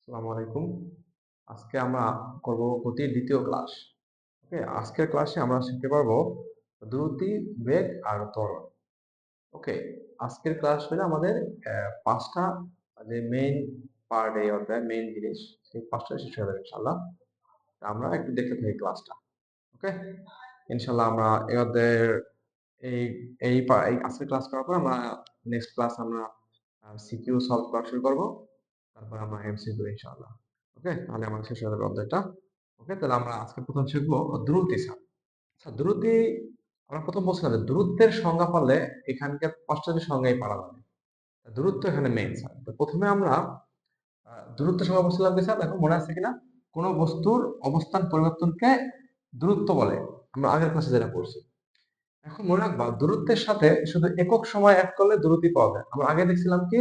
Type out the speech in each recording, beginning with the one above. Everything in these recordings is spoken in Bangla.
আসসালামু আলাইকুম। আজকে আমরা করব গতির দ্বিতীয় ক্লাস। ওকে, আজকের ক্লাসে আমরা শিখতে পারবো দ্রুতি, বেগ আর ত্বরণ। ওকে, আজকের ক্লাস হলো আমাদের পাঁচটা যে মেইন পার্ট এই অধ্যায় মেইন জিনিস সেই পাঁচটা শেষ হয়ে যাবে ইনশাআল্লাহ। আমরা একটু দেখতে থাকি ক্লাসটা। ওকে, ইনশাআল্লাহ আমরা এই অধ্যায়ের এই এই আজকের ক্লাস করার পর আমরা নেক্সট ক্লাস আমরা সিকিউ সলভ করা শুরু করব। তারপর আমরা এমসিকিউ ইনশাআল্লাহ। ওকে, তাহলে আমরা শেষ হয়ে যাবে অধ্যায়টা। ওকে, তাহলে আমরা আজকে প্রথম শিখবো দ্রুতি স্যার। আচ্ছা, দ্রুতি আমরা প্রথম বলছিলাম যে দূরত্বের সংজ্ঞা পারলে এখানকার পাঁচটা যে সংজ্ঞাই পারা যাবে। দূরত্ব এখানে মেইন স্যার। তো প্রথমে আমরা দূরত্বের সংজ্ঞা বলছিলাম কি স্যার, দেখো মনে আছে কিনা? কোনো বস্তুর অবস্থান পরিবর্তনকে দূরত্ব বলে। আমরা আগের ক্লাসে যেটা পড়ছি। এখন মনে রাখবা দূরত্বের সাথে শুধু একক সময় অ্যাড করলে দূরত্ব পাওয়া যায়। আমরা আগে দেখছিলাম কি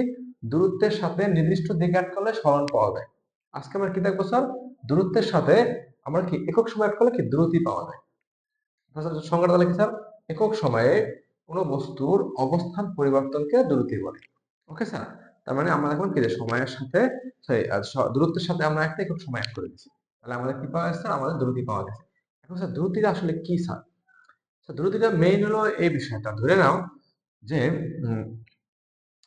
দূরত্বের সাথে নির্দিষ্ট দিক অ্যাড করলে সরণ পাওয়া যায়। আজকে আমরা কি দেখবো স্যার? দূরত্বের সাথে আমরা কি একক সময় অ্যাড করলে কি দূরত্ব পাওয়া যায়। সংজ্ঞাটা তাহলে কি স্যার? একক সময়ে কোনো বস্তুর অবস্থান পরিবর্তনকে দূরত্ব বলে। ওকে স্যার, তার মানে আমরা এখন কি যে সময়ের সাথে দূরত্বের সাথে আমরা একটা একক সময় অ্যাড করে দিচ্ছি, তাহলে আমাদের কি পাওয়া গেছে? আমাদের দূরত্ব পাওয়া গেছে। এখন স্যার দূরত্বটা আসলে কি স্যার? দ্রুতিটা মেইন হলো এই বিষয়টা ধরে নাও যে উম,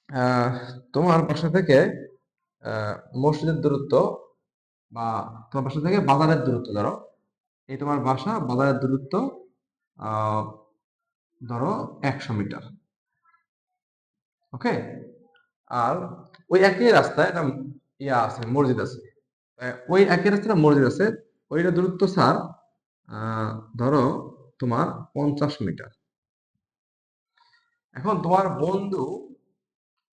আহ, তোমার বাসা থেকে মসজিদের দূরত্ব বা তোমার বাসা থেকে বাজারের দূরত্ব ধরো, এই তোমার বাসা বাজারের দূরত্ব আহ, ধরো 100 মিটার। ওকে, আর ওই একই রাস্তায় একটা ইয়া আছে, মসজিদ আছে। ওই একই রাস্তায় মসজিদ আছে, ওইটা দূরত্ব স্যার আহ, ধরো তোমার 50 মিটার। এখন তোমার বন্ধু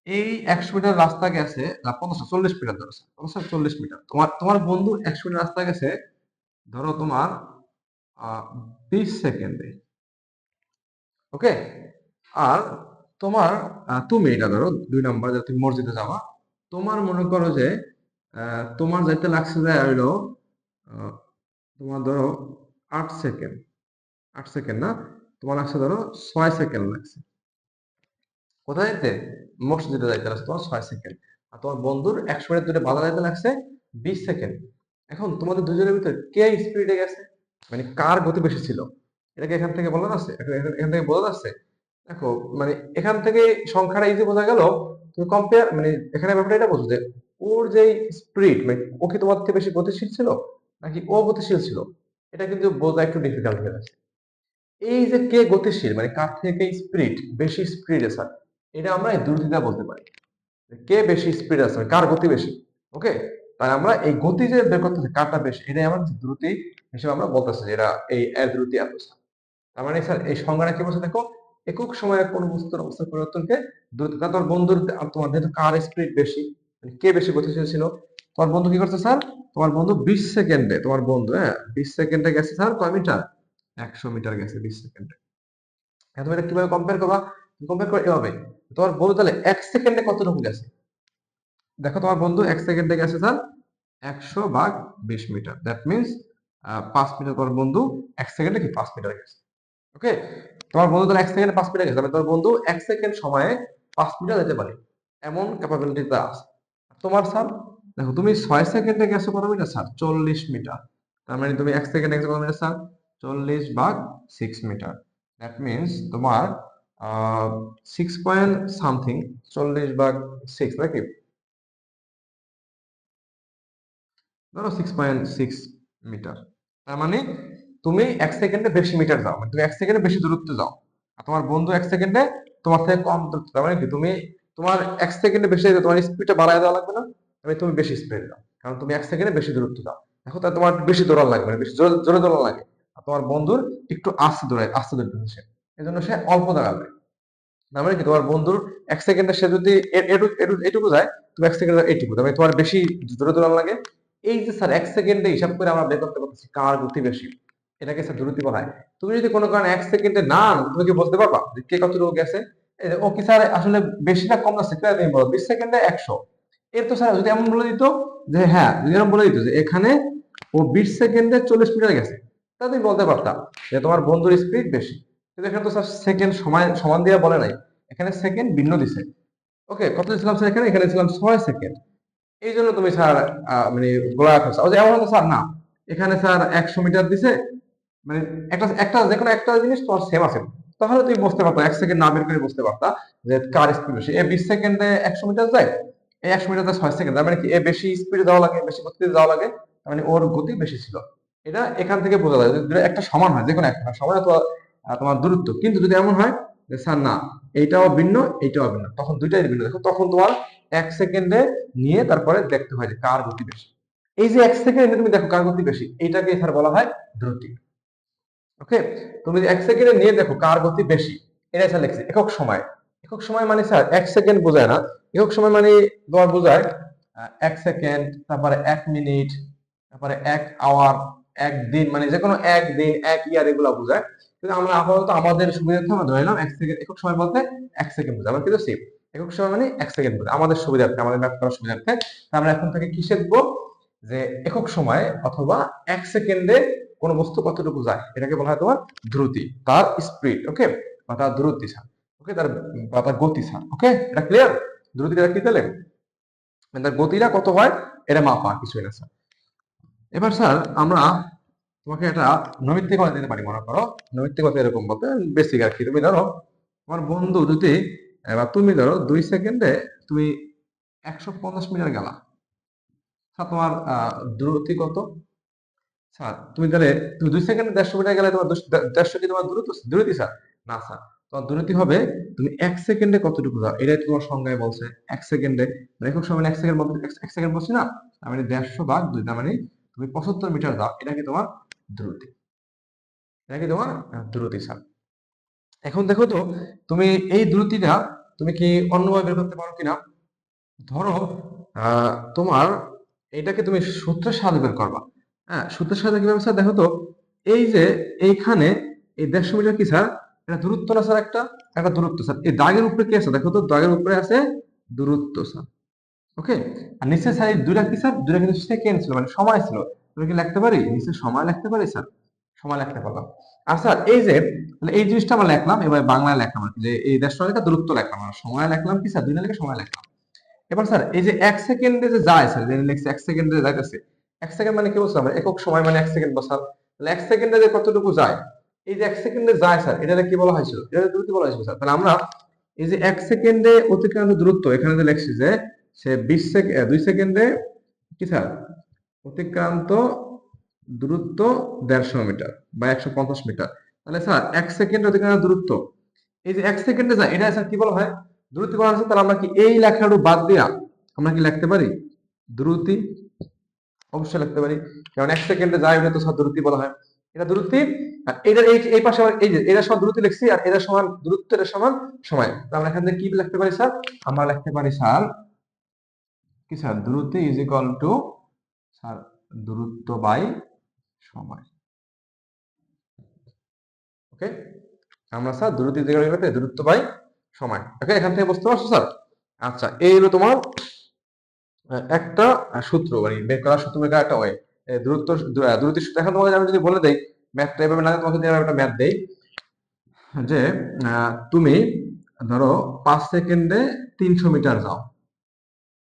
এই 100 মিটার রাস্তা গেছে, না 50 40 মিটার ধরো, 50 40 মিটার। তোমার তোমার বন্ধু 100 মিটার রাস্তা গেছে ধরো তোমার 20 সেকেন্ডে। ওকে, আর তোমার তুমি এটা ধরো 2 নাম্বার, যে তুমি মসজিদে যাবা, তোমার মনে করো যে তোমার যাইতে লাগছে যে হইলো আহ, তোমার ধরো 8 সেকেন্ড। 8 সেকেন্ড না, তোমার লাগছে ধরো 6 সেকেন্ড লাগছে। কোথায় যেতে? মসজিদে যাইতে লাগছে তোমার 6 সেকেন্ড। আর তোমার বন্ধুর 100 মিটার দূরে বাধা যাইতে লাগছে 20 সেকেন্ড। এখন তোমাদের দুজনের ভিতরে কে স্পিডে গেছে, মানে কার গতি বেশি ছিল, এটাকে এখান থেকে বলা যাচ্ছে? এখান থেকে বোঝা যাচ্ছে? দেখো, মানে এখান থেকে সংখ্যাটা ইজি বোঝা গেল। তুমি কম্পেয়ার, মানে এখানে ব্যাপারটা এটা বোঝো যে ওর যে স্পিড, মানে ও কি তোমার থেকে বেশি গতিশীল ছিল নাকি ও গতিশীল ছিল, এটা কিন্তু বোঝা একটু ডিফিকাল্ট হয়ে যাচ্ছে। এই যে কে গতিশীল, মানে কার থেকে স্পিড বেশি, স্পিড স্যার, এটা আমরা এই দ্রুতিটা বলতে পারি। কে বেশি স্পিড আছে, মানে কার গতি বেশি। ওকে, তাই আমরা এই গতি যে বের করতেছি কারটা বেশি, এটাই আমরা দ্রুতি হিসেবে আমরা বলতেছি যে এটা এই এর দ্রুতি এত স্যার। তার মানে স্যার এই সংজ্ঞাটা কি বলছে দেখো, একক সময়ে কোন বস্তুর অবস্থার পরিবর্তনকে দ্রুতি। তোমার বন্ধুর তোমার যেহেতু কার স্পিড বেশি, মানে কে বেশি গতিশীল ছিল, তোমার বন্ধু কি করছে স্যার? তোমার বন্ধু 20 সেকেন্ডে, তোমার বন্ধু 20 সেকেন্ডে গেছে স্যার কয় মিটার? 100 মিটার গেছে 20 সেকেন্ডে। এখন তুমি এটা কিভাবে কম্পেয়ার করবা? কম্পেয়ার করে এভাবে, তোমার বন্ধু তাহলে 1 সেকেন্ডে কতটুকু গেছে। দেখো তোমার বন্ধু 1 সেকেন্ডে গেছে sir 100/20 metre, that means 5 metre. তোমার বন্ধু 1 সেকেন্ডে কি 5 মিটার গেছে। ওকে, তোমার বন্ধু তাহলে 1 সেকেন্ডে 5 মিটার গেছে, তাহলে তোমার বন্ধু 1 সেকেন্ড সময়ে 5 মিটার যেতে পারে, এমন ক্যাপাবিলিটি তার আছে। তোমার স্যার দেখো, তুমি 6 সেকেন্ডে গেছো কত মিটার স্যার? 40 মিটার। তার মানে তুমি 1 সেকেন্ডে গেছো কত metre sir? 40/6 metre. That means তোমার 6 পয়েন্ট সামথিং, 40/6 নাকি, ধরো 6.6 মিটার। তার মানে তুমি 1 সেকেন্ডে বেশি মিটার যাও, মানে তুমি 1 সেকেন্ডে বেশি দূরত্ব যাও। আর তোমার বন্ধু 1 সেকেন্ডে তোমার থেকে কম দূরত্ব। তার মানে কি তুমি তোমার 1 সেকেন্ডে বেশি যাও, তোমার স্পিডটা বাড়ায় দেওয়া লাগবে না? মানে তুমি বেশি স্পিডে যাও, কারণ তুমি 1 সেকেন্ডে বেশি দূরত্ব যাও। এখন তাহলে তোমার বেশি দৌড়ান লাগবে, মানে বেশি জোরে জোরে দৌড়ান লাগে। আর তোমার বন্ধুর একটু আস্তে দৌড়ায়, আস্তে দৌড়াচ্ছে সে, এই জন্য সে অল্প দাঁড়াবে। না মানে কি তোমার বন্ধুর 1 সেকেন্ডে সে যদি এটুকু যায়, তুমি 1 সেকেন্ডে এইটুকু, তবে তোমার বেশি জোরে দৌড়ান লাগে। এই যে স্যার 1 সেকেন্ডে হিসাব করে আমরা বের করতে পারতেছি কার গতি বেশি, এটাকে স্যার দ্রুতি বলা হয়। তুমি যদি কোনো কারণে 1 সেকেন্ডে না আনো, তুমি কি বলতে পারবা যে কে কতটুকু গেছে? এই যে, ও কি স্যার আসলে বেশি না কম যাচ্ছে, তুমি বলো 20 সেকেন্ডে 100। এর তো স্যার যদি এমন বলে দিত যে হ্যাঁ, যদি এরকম বলে দিত যে এখানে ও 20 সেকেন্ডে 40 মিটার গেছে, তাহলে তুমি বলতে পারতাম যে তোমার বন্ধুর স্পিড বেশি। কিন্তু এখানে তো স্যার সেকেন্ড সময় সমান দিয়ে বলে নাই, এখানে সেকেন্ড ভিন্ন দিছে। ওকে, কত ছিলাম স্যার? এখানে এখানে ছিলাম 6 সেকেন্ড। এই জন্য তুমি স্যার মানে গোলা করছো এমন হতো স্যার না, এখানে স্যার 100 মিটার দিছে, মানে একটা একটা যে কোনো একটা জিনিস তোমার সেম আছে, তাহলে তুমি বুঝতে পারতো 1 সেকেন্ড না বের করে বুঝতে পারতা যে কার স্পিড বেশি। 20 সেকেন্ডে 100 মিটার যায়, 100 মিটার 6 সেকেন্ড, তার মানে কি এ বেশি স্পিডে যাওয়া লাগে, বেশি গতিতে যাওয়া লাগে, তার মানে ওর গতি বেশি ছিল। এটা এখান থেকে বোঝা যায় যদি একটা সমান হয়, যে কোনো একটা সমান তো তোমার দূরত্ব, কিন্তু যদি এমন হয় যে স্যার না এইটাও ভিন্ন এইটাও ভিন্ন, তখন দুইটাই ভিন্ন, দেখো তখন তোমার 1 সেকেন্ডে নিয়ে তারপরে দেখতে হয় যে কার গতি বেশি। এই যে 1 সেকেন্ডে তুমি দেখো কার গতি বেশি, এইটাকে স্যার বলা হয় দ্রুতি। ওকে, তুমি 1 সেকেন্ডে নিয়ে দেখো কার গতি বেশি, এটা স্যার লিখছি একক সময়। একক সময় মানে স্যার 1 সেকেন্ড বোঝায় না, একক সময় মানে তোমার বোঝায় 1 সেকেন্ড, তারপরে 1 মিনিট, তারপরে 1 আওয়ার, একদিন, মানে যে কোনো একদিন, 1 ইয়ার, এগুলো বোঝায়। কিন্তু আমরা আপাতত আমাদের সুবিধার্থে আমরা ধরে নিলাম 1 সেকেন্ড, একক সময় বলতে 1 সেকেন্ড বোঝায়, আমরা কিন্তু সেম একক সময় মানে 1 সেকেন্ড বোঝায় আমাদের সুবিধার্থে, আমাদের ম্যাথ করার সুবিধার্থে। আমরা এখন থেকে কি শিখবো, যে একক সময়ে অথবা 1 সেকেন্ডে কোন বস্তু কতটুকু যায়, এটাকে বলা হয় তোমার দ্রুতি, তার স্পিড। ওকে, বা তার দ্রুতি স্যার, ওকে, তার বা তার গতি স্যার। ওকে, এটা ক্লিয়ার? দ্রুতিটা কি তাহলে মানে তার গতিটা কত হয়, এটা মাপা, কিছুই না স্যার। এবার স্যার আমরা তোমাকে একটা নৈমিত্তিকতা দিতে পারি, মনে করো নৈমিত্তিকতা এরকম বলতে বেসিক আর কি। তুমি ধরো তোমার বন্ধু যদি বা তুমি ধরো 2 সেকেন্ডে তুমি 150 মিটার গেলা, স্যার তোমার দ্রুতি কত? স্যার তুমি তাহলে তুমি 2 সেকেন্ডে 150 মিটার গেলে তোমার 150 কি তোমার দূরত্ব দূরত্ব স্যার? না স্যার, তোমার দূরত্ব হবে তুমি 1 সেকেন্ডে কতটুকু যাও, এটাই তোমার সংজ্ঞায় বলছে 1 সেকেন্ডে। মানে একক সময় 1 সেকেন্ড বলতে 1 সেকেন্ড বলছি না, তার মানে 150/2, তার মানে তুমি 75 মিটার যাও, এটা কি তোমার দ্রুতি, এটা কি তোমার দ্রুতি স্যার। এখন দেখো তো তুমি এই দ্রুতিটা তুমি কি অন্যভাবে বের করতে পারো কিনা। ধরো তোমার এটাকে তুমি সূত্রের সাহায্যে বের করবা। হ্যাঁ, সূত্রের সাহায্যে কিভাবে স্যার, দেখো তো এই যে এইখানে এই 150 মিটার কি স্যার, এটা দূরত্ব না স্যার, একটা একটা দূরত্ব স্যার। এই দাগের উপরে কি আছে দেখো তো, দাগের উপরে আছে দূরত্ব স্যার। ওকে, আর নিচে স্যার এই দুইটা কি স্যার, দুইটা কিন্তু সেকেন্ড ছিল, মানে সময় ছিল। তুমি কি লিখতে পারি নিচে সময় লিখতে পারি স্যার, সময় লিখতে পারলাম। আর স্যার এই যে তাহলে এই জিনিসটা আমরা লিখলাম, এবার বাংলায় লিখলাম আর কি, যে এই 150 দূরত্ব লিখলাম, আর সময় লিখলাম কি স্যার, দুইটা লিখে সময় লিখলাম। এবার স্যার এই যে 1 সেকেন্ডে যে যায় স্যার, যে লিখছে 1 সেকেন্ডে যাইতেছে, 1 সেকেন্ড মানে কি বলছো আমরা, একক সময় মানে 1 সেকেন্ড বসাল, তাহলে 1 সেকেন্ডে যে কতটুকু যায়, এই যে 1 সেকেন্ডে যায় স্যার, এটা কি বলা হয়েছিল, এটা দ্রুতি বলা হয়েছিল স্যার। তাহলে আমরা এই যে 1 সেকেন্ডে অতিক্রান্ত দূরত্ব, এখানে যে লিখছি যে সে 20 সেকেন্ড 2 সেকেন্ডে কি স্যার অতিক্রান্ত দূরত্ব 150 মিটার বা 150 মিটার, তাহলে স্যার 1 সেকেন্ডে অতিক্রান্ত দূরত্ব, এই যে 1 সেকেন্ডে যায়, এটা স্যার কি বলা হয়, দ্রুতি বলা হয়েছে। তাহলে আমরা কি এই লেখাটা বাদ দিয়া আমরা কি লিখতে পারি দ্রুতি? অবশ্যই লিখতে পারি, কারণ 1 সেকেন্ডে যায় ওটা তো স্যার দ্রুতি বলা হয়, এটা দ্রুতি। আর এটার এই পাশে আবার এই যে এটা সমান দ্রুতি লিখছি, আর এটা সমান দূরত্ব, এটা সমান সময়। তো আমরা এখান থেকে কি লিখতে পারি স্যার, আমরা লিখতে পারি স্যার কি স্যার, দ্রুতি ইজ ইকুয়াল টু স্যার দূরত্ব বাই সময়। ওকে, আমরা স্যার দ্রুতি দূরত্ব বাই সময়। ওকে, এখান থেকে বুঝতে পারছো স্যার? আচ্ছা, এই হলো তোমার একটা সূত্র, মানে বের করার সূত্র বের করার একটা ওয়ে, দূরত্ব দূরত্বের সূত্র। এখন তোমাকে আমি যদি বলে দেই ম্যাথটা এভাবে, না তোমাকে যদি আমি একটা ম্যাথ দেই যে তুমি ধরো 5 সেকেন্ডে 300 মিটার যাও,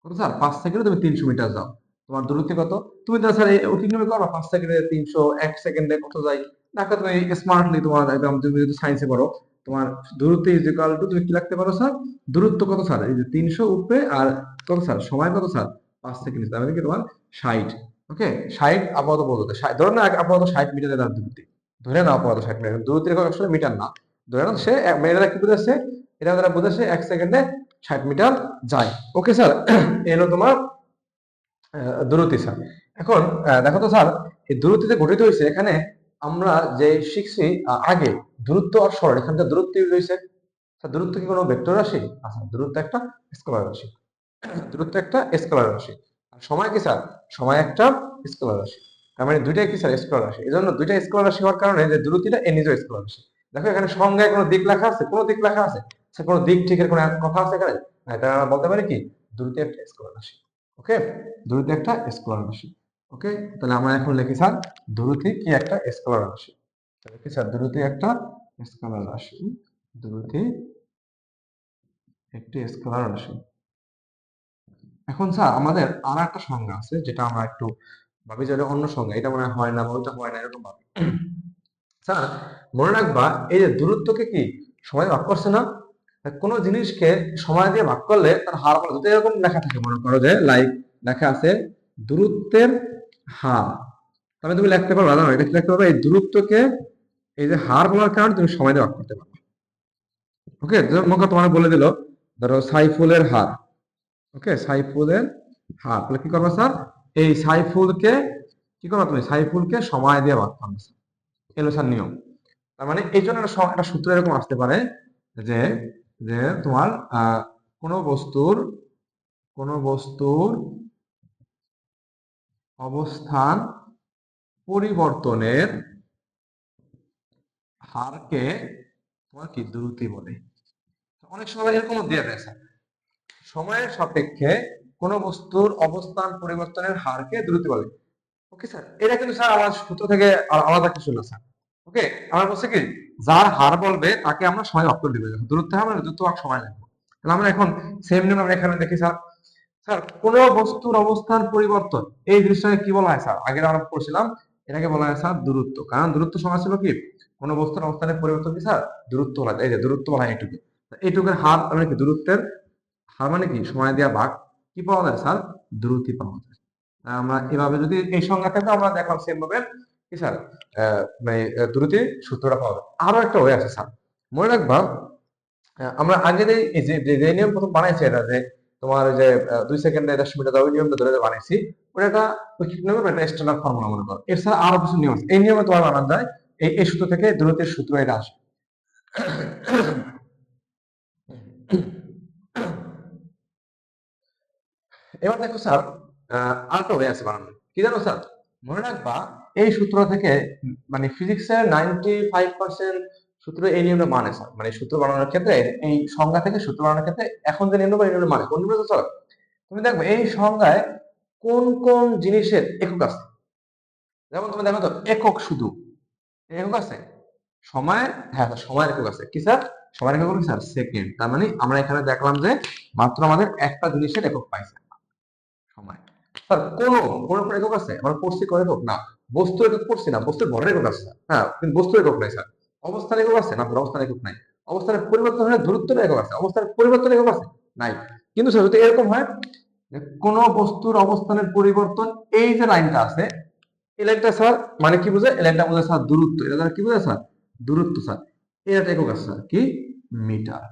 কত স্যার, 5 সেকেন্ডে তুমি 300 মিটার যাও, তোমার দূরত্ব কত? তুমি তো স্যার কিভাবে করবা, 5 সেকেন্ডে 300, 1 সেকেন্ডে কত যাই, দেখো তুমি স্মার্টলি তোমার একদম, তুমি যদি সায়েন্সে পড়ো, তোমার দূরত্ব ইজ ইকুয়াল টু, তুমি কি লিখতে পারো স্যার, দূরত্ব কত স্যার, এই যে 300 উপরে, আর কত স্যার সময় কত স্যার, 5 সেকেন্ড, তার মানে কি তোমার 60। ওকে, 60 আপাতত বলতে ধরো না আপাতত 60 মিটার তার দূরত্ব, ধরে নাও আপাতত 60 মিটার, দূরত্ব এরকম আসলে মিটার না, ধরে নাও সে মেয়েরা কি বুঝেছে, এটা দ্বারা বুঝেছে 1 সেকেন্ডে 60 মিটার যায়। ওকে স্যার, এলো তোমার দ্রুতি স্যার। এখন দেখো তো স্যার, এই দ্রুতি যে গঠিত হয়েছে এখানে আমরা যে শিখছি আগে দূরত্ব আর সরণ, এখানকার দূরত্ব রয়েছে স্যার, দূরত্ব কি কোনো ভেক্টর রাশি? আচ্ছা, দূরত্ব একটা স্কেলার রাশি, দূরত্ব একটা স্কেলার রাশি। আর সময় কি স্যার, সময় একটা স্কেলার রাশি, তার মানে দুইটাই কি স্যার স্কেলার রাশি। এই জন্য দুইটা স্কেলার রাশি হওয়ার কারণে যে দ্রুতিটা এ নিজেও স্কেলার রাশি। দেখো এখানে সংজ্ঞায় কোনো দিক লেখা আছে, কোনো দিক লেখা আছে, সে কোনো দিক ঠিকের কোনো কথা আছে এখানে? এটা আমরা বলতে পারি কি দ্রুতি একটা স্কেলার রাশি। ওকে, দ্রুতি একটা স্কেলার রাশি। ওকে, তাহলে আমরা এখন লিখি স্যার দ্রুতি কি একটা স্কেলার রাশি, তাহলে কি স্যার দ্রুতি একটা স্কেলার রাশি, দ্রুতি একটি স্কেলার রাশি। এখন স্যার আমাদের আর একটা সংজ্ঞা আছে যেটা আমরা একটু ভাবি যে এটা অন্য সংজ্ঞা, এটা মনে হয় না বা ওইটা হয় না এরকম ভাবি। স্যার মনে রাখবা এই যে দূরত্বকে কি সময় ভাগ করছে না, কোনো জিনিসকে সময় দিয়ে ভাগ করলে তার হার বলা, যদি এরকম লেখা থাকে মনে করো যে লাইক লেখা আছে দূরত্বের হার, তাহলে তুমি লিখতে পারবে না, এটা লিখতে পারবে এই দূরত্বকে এই যে হার বলার কারণে তুমি সময় দিয়ে ভাগ করতে পারবে। ওকে, মনে তোমার বলে দিল ধরো সাইফুলের হার, ওকে সাইফুলের হার, তাহলে কি করবে স্যার এই সাইফুলকে কি করবে তুমি সাইফুলকে সময় দিয়ে ভাগ করবে, এলো স্যার নিয়ম। তার মানে এই জন্য একটা সূত্র এরকম আসতে পারে যে যে তোমার কোনো বস্তুর অবস্থান পরিবর্তনের হারকে তোমার কি দ্রুতি বলে। অনেক সময় এরকম দিয়ে দেয় স্যার, সময়ের সাপেক্ষে কোনো বস্তুর অবস্থান পরিবর্তনের হারকে দ্রুতি বলে। ওকে স্যার, এটা কিন্তু স্যার আমার সূত্র থেকে আলাদা কিছু না স্যার। ওকে, আমার বলছে কি যার হার বলবে তাকে আমরা সময় ভাগ করে দিব, দূরত্ব হবে না, দূরত্ব ভাগ সময় লাগবে। তাহলে আমরা এখন সেম নিয়ম আমরা এখানে দেখি স্যার। স্যার কোন বস্তুর অবস্থান পরিবর্তন এই জিনিসটাকে কি বলা হয় স্যার, আগে আমরা পড়ছিলাম এটাকে বলা হয় স্যার দূরত্ব, কারণ দূরত্ব সমান ছিল কি কোন বস্তুর অবস্থানের পরিবর্তন কি স্যার দূরত্ব বলা যায়, এই যে দূরত্ব বলা হয় এইটুকু। এইটুকুর হার মানে কি দূরত্বের হার মানে কি সময় দেওয়া ভাগ কি পাওয়া যায় স্যার দ্রুতি পাওয়া যায়। আমরা এভাবে যদি এই সংজ্ঞা থেকে আমরা দেখলাম সেম ভাবে কি স্যার মানে দ্রুতি সূত্রটা পাওয়া যায়। আরো একটা ওয়ে আছে স্যার, মনে রাখবা আমরা আগে যে নিয়ম প্রথম বানাইছি এটা যে তোমার যে 2 সেকেন্ডে 10 মিটার ওই নিয়মটা ধরে বানাইছি, ওটা একটা একটা স্ট্যান্ডার্ড ফর্মুলা মনে করো। এছাড়া আরো কিছু নিয়ম আছে, এই নিয়মে তোমার বানানো যায় এই সূত্র থেকে দূরত্বের সূত্র এটা আসে। এবার দেখো স্যার আরেকটা ওয়ে আছে বানানো, কি জানো স্যার মনে রাখবা এই সূত্র থেকে মানে ফিজিক্সের 95% সূত্র এই নিয়মটা মানে স্যার, মানে সূত্র বানানোর ক্ষেত্রে এই সংজ্ঞা থেকে সূত্র বানানোর ক্ষেত্রে এখন যে নিয়মটা এই নিয়মটা মানে কোন নিয়মটা স্যার, তুমি দেখবে এই সংজ্ঞায় কোন কোন জিনিসের একক আছে। যেমন তুমি দেখো তো একক, শুধু একক আছে সময়, হ্যাঁ সময়ের একক আছে কি স্যার, সময়ের একক কি স্যার সেকেন্ড। তার মানে আমরা এখানে দেখলাম যে মাত্র আমাদের একটা জিনিসের একক পাইছে সময়। স্যার কোন কোন একক আছে আমরা পড়ছি কোন একক না, বস্তু একক পড়ছি না, বস্তুর ভরের একক আছে হ্যাঁ কিন্তু বস্তু একক নাই স্যার। অবস্থান একক আছে না, অবস্থান একক নাই। অবস্থানের পরিবর্তন হলে দূরত্বের একক আছে, অবস্থানের পরিবর্তন একক আছে নাই। কিন্তু স্যার যদি এরকম হয় যে কোন বস্তুর অবস্থানের পরিবর্তন, এই যে লাইনটা আছে এই লাইনটা স্যার মানে কি বোঝায়, এই লাইনটা বোঝায় স্যার দূরত্ব, এটা দ্বারা কি বোঝায় স্যার দূরত্ব স্যার, এটা একক আছে স্যার কি মিটার।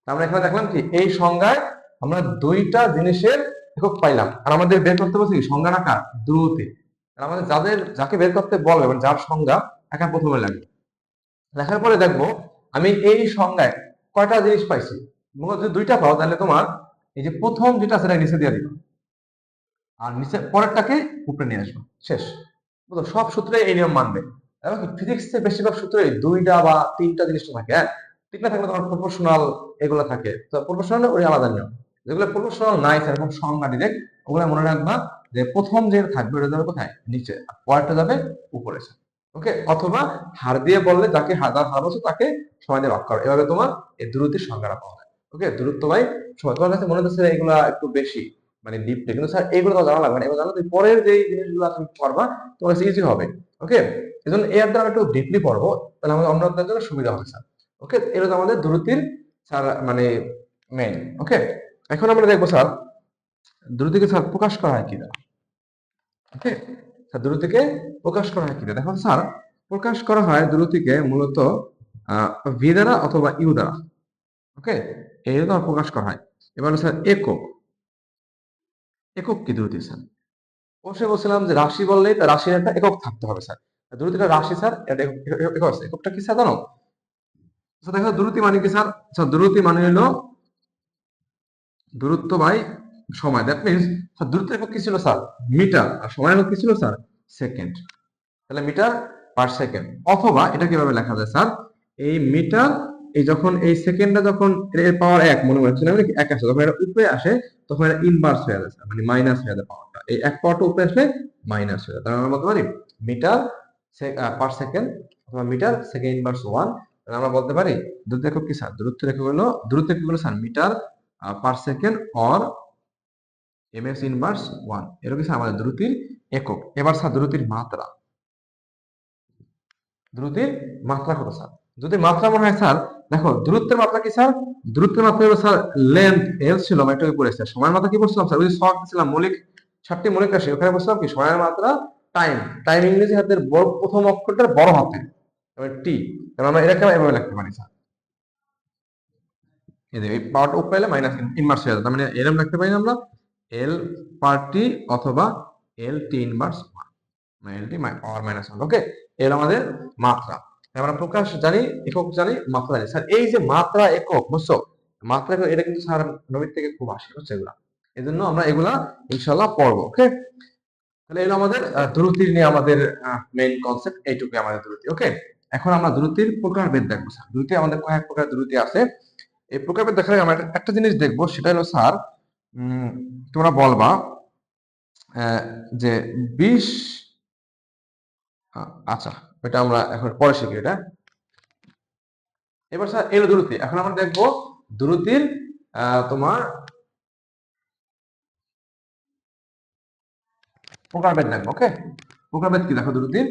আমরা এখানে দেখলাম কি এই সংজ্ঞায় আমরা দুইটা জিনিসের একক পাইলাম, আর আমাদের বের করতে বলছি সংজ্ঞাটা কার দ্রুতি। আমাদের যাকে বের করতে বলবে মানে যার সংজ্ঞা তাকে প্রথমে লাগবে, লেখার পরে দেখবো আমি এই সংজ্ঞায় কয়টা জিনিস পাইছি। যদি দুইটা পাও তাহলে তোমার এই যে প্রথম যেটা সেটা নিচে দিয়ে দিবা, আর নিচে পরেরটাকে উপরে নিয়ে আসবো, শেষ। বুঝলো, সব সূত্রে এই নিয়ম মানবে। এবং ফিজিক্সে বেশিরভাগ সূত্রে দুইটা বা তিনটা জিনিস থাকে, হ্যাঁ তিনটা থাকলে তোমার প্রপোর্শনাল এগুলো থাকে, তো প্রপোর্শনাল ওই আলাদা নিয়ম। যেগুলো প্রপোর্শনাল নাই এরকম সংজ্ঞা ডিরেক্ট, ওগুলো মনে রাখবা যে প্রথম যে থাকবে ওটা যাবে কোথায় নিচে, আর পরেরটা যাবে উপরে। ওকে, অথবা হার দিয়ে বললে যাকে হাজার হার বছর তাকে সময় দিয়ে ভাগ করো, এভাবে তোমার এই দূরত্বের সংজ্ঞাটা পাওয়া যায়। ওকে, দূরত্ব বাই সময়। তোমার কাছে মনে হচ্ছে এগুলা একটু বেশি মানে ডিপলি, কিন্তু স্যার এগুলো তো জানা লাগবে না, এগুলো জানো তুমি পরের যে জিনিসগুলো তুমি করবা তোমার কাছে ইজি হবে। ওকে, এই জন্য এই অধ্যায় একটু ডিপলি পড়বো, তাহলে আমাদের অন্য অধ্যায়ের জন্য সুবিধা হবে স্যার। ওকে, এটা তো আমাদের দূরত্বের স্যার মানে মেইন। ওকে, এখন আমরা দেখবো স্যার দূরত্বকে স্যার প্রকাশ করা হয় কিনা। ওকে স্যার দূরত্বকে প্রকাশ করা হয় কিনা, দেখো স্যার প্রকাশ করা হয় দূরত্বকে মূলত ভি দ্বারা অথবা ইউ দ্বারা। ওকে, এই দ্বারা প্রকাশ করা হয়। এবার স্যার একক, একক কি দূরত্ব স্যার, অবশ্যই বলছিলাম যে রাশি বললেই তার রাশির একটা একক থাকতে হবে স্যার। দূরত্বটা রাশি স্যার, এটা একক আছে, এককটা কি স্যার জানো? স্যার দেখো দূরত্ব মানে কি স্যার, স্যার দূরত্ব মানে হলো দূরত্ব বাই সময়। দ্যাট মিনস স্যার দূরত্ব একক কি ছিল স্যার মিটার, আর সময় একক কি ছিল স্যার সেকেন্ড। তাহলে মিটার পার সেকেন্ড, অথবা এটা কিভাবে লেখা যায় স্যার এই মিটার এই যখন এই সেকেন্ডটা যখন এর পাওয়ার 1 মনে হচ্ছে না এক আসে, যখন এটা উপরে আসে তখন এটা ইনভার্স হয়ে যায় মানে মাইনাস হয়ে যায় পাওয়ারটা, এই এক পাওয়ারটা উপরে আসলে মাইনাস হয়ে যায়। তাহলে আমরা বলতে পারি মিটার পার সেকেন্ড অথবা মিটার সেকেন্ড ইনভার্স 1। তাহলে আমরা বলতে পারি দূরত্ব একক কি স্যার, দূরত্ব একক হলো sir metre per second or ms inverse 1, এটা হচ্ছে আমাদের দ্রুতির একক। এবার স্যার দ্রুতির মাত্রা, দ্রুতির মাত্রা কত স্যার? দ্রুতির মাত্রা মনে হয় স্যার, দেখো দূরত্বের মাত্রা কি স্যার? দূরত্বের মাত্রা হলো স্যার লেন্থ এল ছিল, আমি একটু পড়েছি। সময়ের মাত্রা কি বলছিলাম স্যার? ওই যে শখ ছিলাম মৌলিক 7টি মৌলিক রাশি, ওখানে বলছিলাম কি সময়ের মাত্রা টাইম। টাইম ইংরেজি হাতের প্রথম অক্ষরটা বড় হাতে টি, কারণ আমরা এটাকে এভাবে লিখতে পারি স্যার, এই পাওয়ারটা উপরে এলে মাইনাস ইনভার্স হয়ে যাবে, তার মানে এরকম লিখতে পারি আমরা এল পার টি অথবা এল টি ইনভার্স এল টি পাওয়ার মাইনাস 1। ওকে, এর আমাদের মাত্রা। আমরা প্রকাশ জানি, একক জানি, মাত্রা জানি। স্যার এই যে মাত্রা একক, বুঝছো? মাত্রা একক এটা কিন্তু স্যার নবীর থেকে খুব আসে, বুঝছো? এগুলা এই জন্য আমরা এগুলা ইনশাল্লাহ পড়বো। ওকে, তাহলে এগুলো আমাদের দ্রুতির নিয়ে আমাদের মেইন কনসেপ্ট এইটুকু আমাদের দ্রুতি। ওকে, এখন আমরা দ্রুতির প্রকারভেদ দেখবো স্যার। দ্রুতি আমাদের কয়েক প্রকার দ্রুতি আছে। এই প্রকারভেদ দেখার আগে আমরা একটা জিনিস দেখবো, সেটা হলো স্যার তোমরা বলবা যে 20, আচ্ছা এটা আমরা এখন পরে শিখি এটা। এবার স্যার এলো দ্রুতি। এখন আমরা দেখবো দ্রুতির তোমার প্রকারভেদ দেখবো। ওকে, প্রকারভেদ কি দেখো দ্রুতির?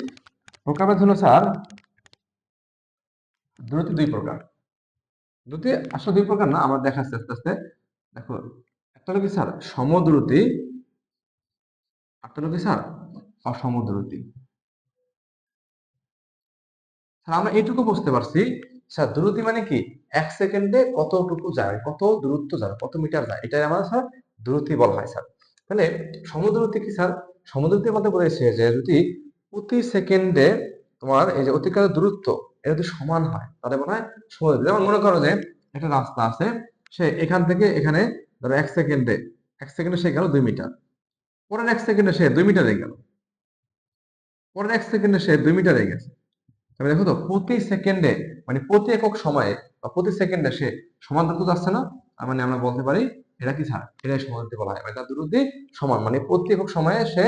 প্রকারভেদ হলো স্যার দ্রুতি দুই প্রকার। দ্রুতি আসলে দুই প্রকার না, আমরা দেখাচ্ছি আস্তে আস্তে। দেখো একটা হলো কি স্যার সমদ্রুতি, একটা হলো কি স্যার অসমদ্রুতি। স্যার আমরা এইটুকু বুঝতে পারছি স্যার দ্রুতি মানে কি 1 সেকেন্ডে কতটুকু যায়, কত দূরত্ব যায়, কত মিটার যায়, এটাই আমাদের স্যার দ্রুতি বলা হয় স্যার। তাহলে সমদ্রুতি কি স্যার? সমদ্রুতির মধ্যে বলেছে যে যদি প্রতি সেকেন্ডে তোমার এই যে অতিক্রান্ত দূরত্ব এটা যদি সমান হয় তাহলে মনে হয় সমদ্রুতি। যেমন মনে করো যে একটা রাস্তা আছে, সে এখান থেকে এখানে ধরো 1 সেকেন্ডে, 1 সেকেন্ডে সে গেল 2 মিটার, পরের 1 সেকেন্ডে সে 2 মিটারে গেল, পরের 1 সেকেন্ডে সে 2 মিটারে গেছে। তবে দেখো তো প্রতি সেকেন্ডে মানে প্রতি একক সময়ে বা প্রতি সেকেন্ডে সে সমান দ্রুত যাচ্ছে না, তার মানে আমরা বলতে পারি এটা কি স্যার, এটাই সমানুপাতিক বলা হয়। মানে তার দ্রুতি সমান, মানে প্রতি একক সময়ে সে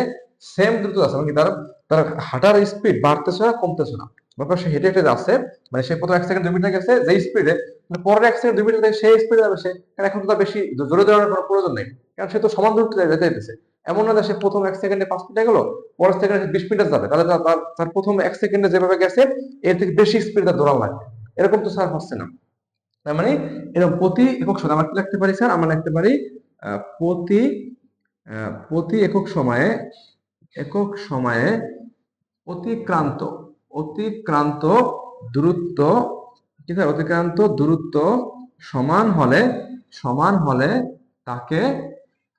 সেম দ্রুত যাচ্ছে, মানে তার তার হাঁটার স্পিড বাড়তেছে না কমতেছে না, ব্যাপার সে হেঁটে হেঁটে যাচ্ছে। মানে সে প্রথম 1 সেকেন্ড 2 মিটার গেছে যে স্পিডে, পরের 1 সেকেন্ড 2 মিটার সেই স্পিডে যাবে সে, কারণ এখন তো তার বেশি জোরে দৌড়ানোর কোনো প্রয়োজন নেই, কারণ সে তো সমান দূরত্ব যেতে যেতেছে। এমন না যে সে প্রথম 1 সেকেন্ডে 5 মিটার গেল, পরের সেকেন্ডে 20 মিটার যাবে, তাহলে তার প্রথম 1 সেকেন্ডে যেভাবে গেছে এর থেকে বেশি স্পিড তার দৌড়ানো লাগবে, এরকম তো স্যার হচ্ছে না। তার মানে এরকম প্রতি একক সময় আমরা কি লিখতে পারি স্যার? আমরা লিখতে পারি প্রতি প্রতি একক সময়ে, একক সময়ে অতিক্রান্ত, অতিক্রান্ত দূরত্ব কি স্যার? অতিক্রান্ত দূরত্ব সমান হলে, সমান হলে তাকে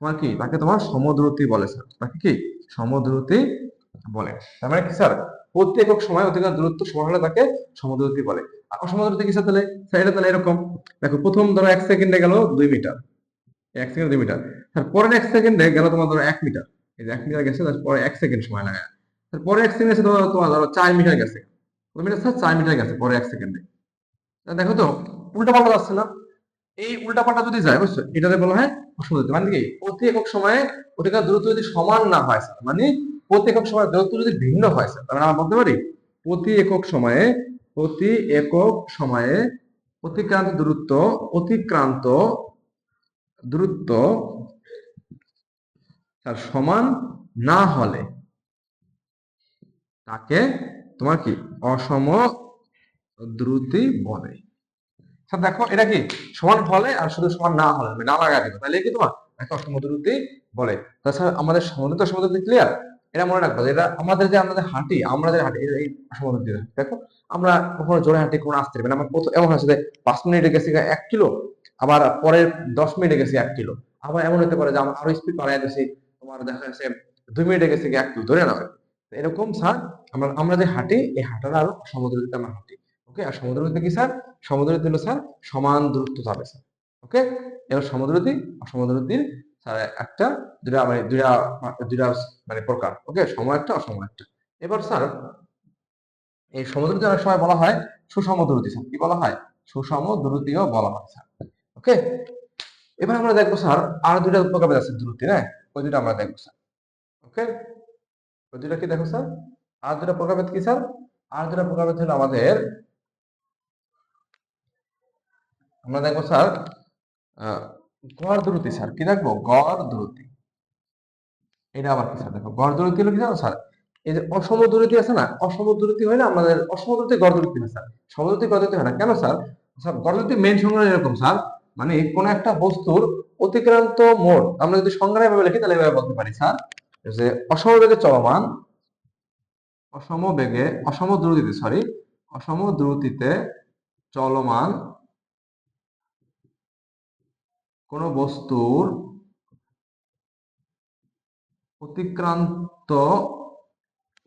তোমার কি, তাকে তোমার সমদ্রুতি বলে স্যার। তাকে কি সমদ্রুতি বলে। তার মানে কি স্যার প্রতি একক সময় অতিক্রান্ত দূরত্ব সমান হলে তাকে সমদ্রুতি বলে। আর অসমদ্রুতি কি স্যার? তাহলে স্যার এটা তাহলে এরকম, দেখো প্রথম ধরো 1 সেকেন্ডে গেল 2 মিটার, 1 সেকেন্ড 2 মিটার, তারপরে 1 সেকেন্ডে গেল তোমার ধরো 1 মিটার, এই যে 1 মিটার গেছে তারপরে 1 সেকেন্ড সময় লাগে, তারপরে 1 সেকেন্ড এসে তোমার ধরো 4 মিটার গেছে, কত মিটার স্যার? 4 মিটার গেছে পরে 1 সেকেন্ডে। দেখো তো উল্টা পাল্টা যাচ্ছে না? এই উল্টা পাল্টা যদি যায়, বুঝছো, এটাতে বলা হয় অসমদ্রুতি। মানে কি প্রতি একক সময়ে ওটাকার দূরত্ব যদি সমান না হয় স্যার, মানে প্রতি একক সময়ে দূরত্ব যদি ভিন্ন হয় স্যার, তাহলে আমরা বলতে পারি প্রতি একক সময়ে, প্রতি একক সময়ে অতিক্রান্ত দূরত্ব, অতিক্রান্ত দূরত্ব তার সমান না হলে তাকে তোমার কি অসম দ্রুতি বলে। স্যার দেখো এটা কি সমান হলে আর শুধু সমান না হলে, না লাগা দিবে, তাহলে কি তোমার একটা অসম দ্রুতি বলে। তাছাড়া আমাদের সমদ্রুতি অসমদ্রুতি ক্লিয়ার, এটা মনে রাখবো। এটা আমাদের যে আমরা হাঁটি, আমরা যে হাঁটি এই অসমদ্রুতি দেখো, আমরা কখনো জোরে হাঁটি কোনো আসতে পারি না। আমার প্রথম এমন আছে যে 5 মিনিটে গেছি 1 কিলো, আবার পরের 10 মিনিটে গেছি 1 কিলো, আবার এমন হতে পারে যে আমরা আরো স্পিড বাড়াই দিয়েছি, তোমার দেখা যাচ্ছে 2 মিনিটে গেছি 1 কিলো, ধরে না হয় এরকম স্যার। আমরা আমরা যে হাঁটি এই হাঁটার আরো সমদ্রুতিতে আমরা হাঁটি। ওকে, আর সমদ্রুতি কি স্যার? সমদ্রুতি হলো স্যার সমান দূরত্ব যাবে স্যার। ওকে, এবার সমদ্রুতি অসমদ্রুতির স্যার একটা দুটা মানে দুটা দুটা মানে প্রকার। ওকে, সম একটা অসম একটা। এবার স্যার এই সমদ্রুতি অনেক সময় বলা হয় সুসমদ্রুতি স্যার। কি বলা হয়? সুসমদ্রুতিও বলা হয় স্যার। ওকে, এবার আমরা দেখবো স্যার আর দুটা প্রকার আছে দ্রুতি, না ওই দুটা আমরা দেখবো স্যার। ওকে, ওই দুটা কি দেখো স্যার, আর দুটা প্রকারভেদ কি স্যার? আর দুটা প্রকারভেদ হলো আমাদের, আমরা দেখবো স্যার গড় দ্রুতি স্যার। কি দেখবো? গড় দ্রুতি। এটা আবার কি স্যার? দেখো গড় দূরত্ব হলো কি জানো স্যার? এই যে অসম দূরত্ব আছে না, অসম দূরত্ব হয় না আমাদের, অসম দূরত্ব গড় দূরত্ব হয় স্যার, সমদূরত্ব গড় দূরত্ব হয় না কেন স্যার? স্যার গড় দূরত্ব মেইন সংজ্ঞা এরকম স্যার, মানে কোন একটা বস্তুর অতিক্রান্ত মোট আমরা যদি সংজ্ঞা এভাবে লিখি তাহলে এভাবে বলতে পারি স্যার যে অসম বেগে চলমান, অসম বেগে, অসম দ্রুতিতে সরি, অসম দ্রুতিতে চলমান কোন বস্তুর অতিক্রান্ত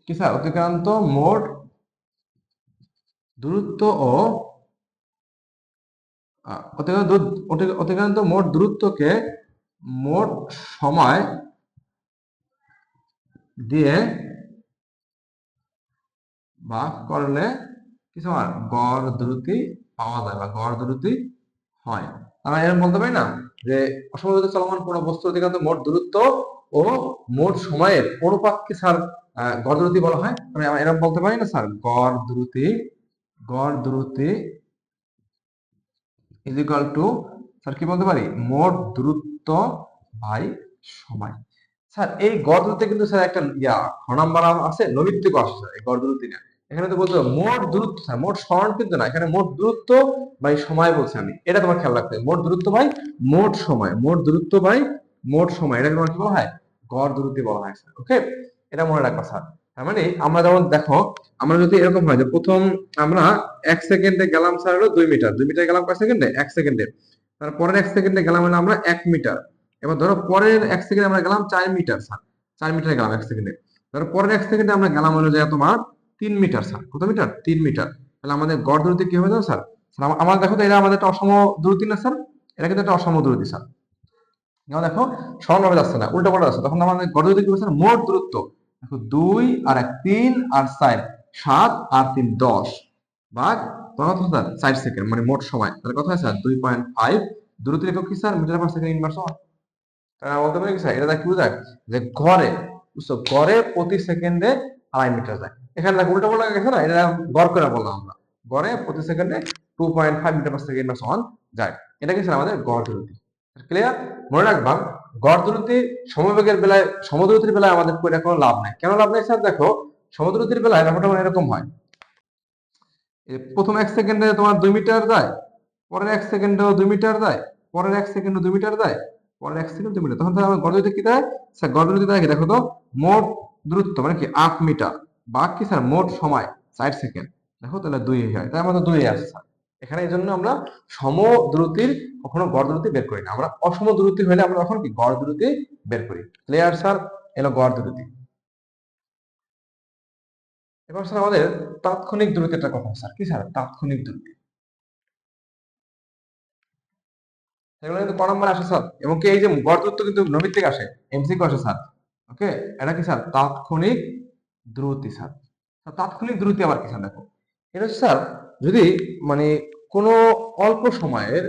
কি স্যার? অতিক্রান্ত মোট দূরত্ব ও অতিক্রান্ত মোট দূরত্বকে মোট সময় দিয়ে ভাগ করলে কি সময় গড় দ্রুতি পাওয়া যায় বা গড় দ্রুতি হয়। আমরা এরকম বলতে পারি না যে অসমদ্রুত চলমান কোনো বস্তু অতিক্রান্ত মোট দূরত্ব ও মোট সময়ের অনুপাতকে স্যার গড় দ্রুতি বলা হয়। আমরা এরকম বলতে পারি না স্যার, গড় দ্রুতি, গড় দ্রুতি ইজ ইকুয়াল টু স্যার কি বলতে পারি, মোট দূরত্ব বাই সময়। স্যার এই গড় দূরত্বে কিন্তু স্যার একটা খ নাম্বার আছে নৈমিত্তিক আসে স্যার, এই গড় দূরত্ব না, এখানে তো বলতে মোট দূরত্ব স্যার, মোট সরণ কিন্তু না, এখানে মোট দূরত্ব বাই সময় বলছি আমি, এটা তোমার খেয়াল রাখতে হবে। মোট দূরত্ব বাই মোট সময়, মোট দূরত্ব বাই মোট সময়, এটা তোমার কি বলা হয়, গড় দূরত্ব বলা হয় স্যার। ওকে, এটা মনে রাখবা স্যার। তার মানে আমরা যেমন দেখো, আমরা যদি এরকম হয় যে প্রথম আমরা 1 সেকেন্ডে গেলাম স্যার হলো 2 মিটার, 2 মিটার গেলাম কয় সেকেন্ডে, 1 সেকেন্ডে, তারপরের 1 সেকেন্ডে গেলাম হলো আমরা 1 মিটার, এবার ধরো পরের 1 সেকেন্ডে আমরা গেলাম 4 মিটার স্যার, 4 মিটার গেলাম 1 সেকেন্ডে, ধরো পরের 1 সেকেন্ডে আমরা গেলাম হলো যে তোমার 3 মিটার স্যার, কত মিটার, 3 মিটার, তাহলে আমাদের গড় দূরত্ব কি হবে জানো স্যার? স্যার আমার দেখো তো এটা আমাদের একটা অসম দূরত্ব না স্যার, এটা কিন্তু একটা অসম দূরত্ব স্যার। দেখো সমানভাবে যাচ্ছে না, উল্টা পাল্টা যাচ্ছে, তখন আমাদের গড় দূরত্ব কি হবে স্যার? মোট দূরত্ব দেখো 2 আর 1 3 আর 4 7 আর 3 10 ভাগ তোমার কত স্যার 4 সেকেন্ড, মানে মোট সময়, তাহলে কত হয় স্যার 2.5, দূরত্ব একক কি sir? Metre per second inverse one. তাহলে বলতে পারি কি স্যার, এটা কি বোঝায় যে গড়ে, বুঝছো, গড়ে প্রতি সেকেন্ডে 2.5 মিটার যায়। এখানে দেখো উল্টা পাল্টা গেছে না, এটা গড় করে বললাম আমরা, গড়ে প্রতি সেকেন্ডে 2.5 metre per second inverse one যায়, এটা কি স্যার আমাদের গড় দূরত্ব। ক্লিয়ার? মনে রাখবা গড় দূরত্ব সমবেগের বেলায়, সমদূরত্বের বেলায় আমাদের করে কোনো লাভ নাই। কেন লাভ নাই স্যার? দেখো সমদূরত্বের বেলায় ব্যাপারটা এরকম হয়, প্রথম 1 সেকেন্ডে তোমার 2 মিটার যায়, পরের 1 সেকেন্ডেও 2 মিটার যায়, পরের 1 সেকেন্ডে 2 মিটার যায়, পরের 1 সেকেন্ড 2 মিটার, তখন তাহলে আমার গড় দূরত্ব কি দেয় স্যার? গড় দূরত্ব দেয় কি দেখো তো, মোট দূরত্ব মানে কি 8 মিটার, বা কি স্যার মোট সময় 4 সেকেন্ড, দেখো তাহলে 2 হয়, তাই আমাদের 2 আসছে স্যার। এখানে এই জন্য আমরা সম দ্রুতির কখনো গড় দূরত্ব বের করি না, আমরা অসম দ্রুতি হলে আমরা তখন কি গড় দূরত্ব বের করি। Clear sir? এলো গড় দূরত্ব। এবার স্যার আমাদের তাৎক্ষণিক দূরত্বটা কথা স্যার, কি স্যার তাৎক্ষণিক দূরত্ব, সেগুলো কিন্তু ক নম্বরে আসে স্যার, এবং কি এই যে গড় দূরত্ব কিন্তু নৈমিত্তিক আসে, এমসিকিউ আসে স্যার। ওকে, এটা কি স্যার? তাৎক্ষণিক দ্রুতি স্যার। তাৎক্ষণিক দ্রুতি আবার কি স্যার? দেখো এটা হচ্ছে স্যার, যদি মানে কোনো অল্প সময়ের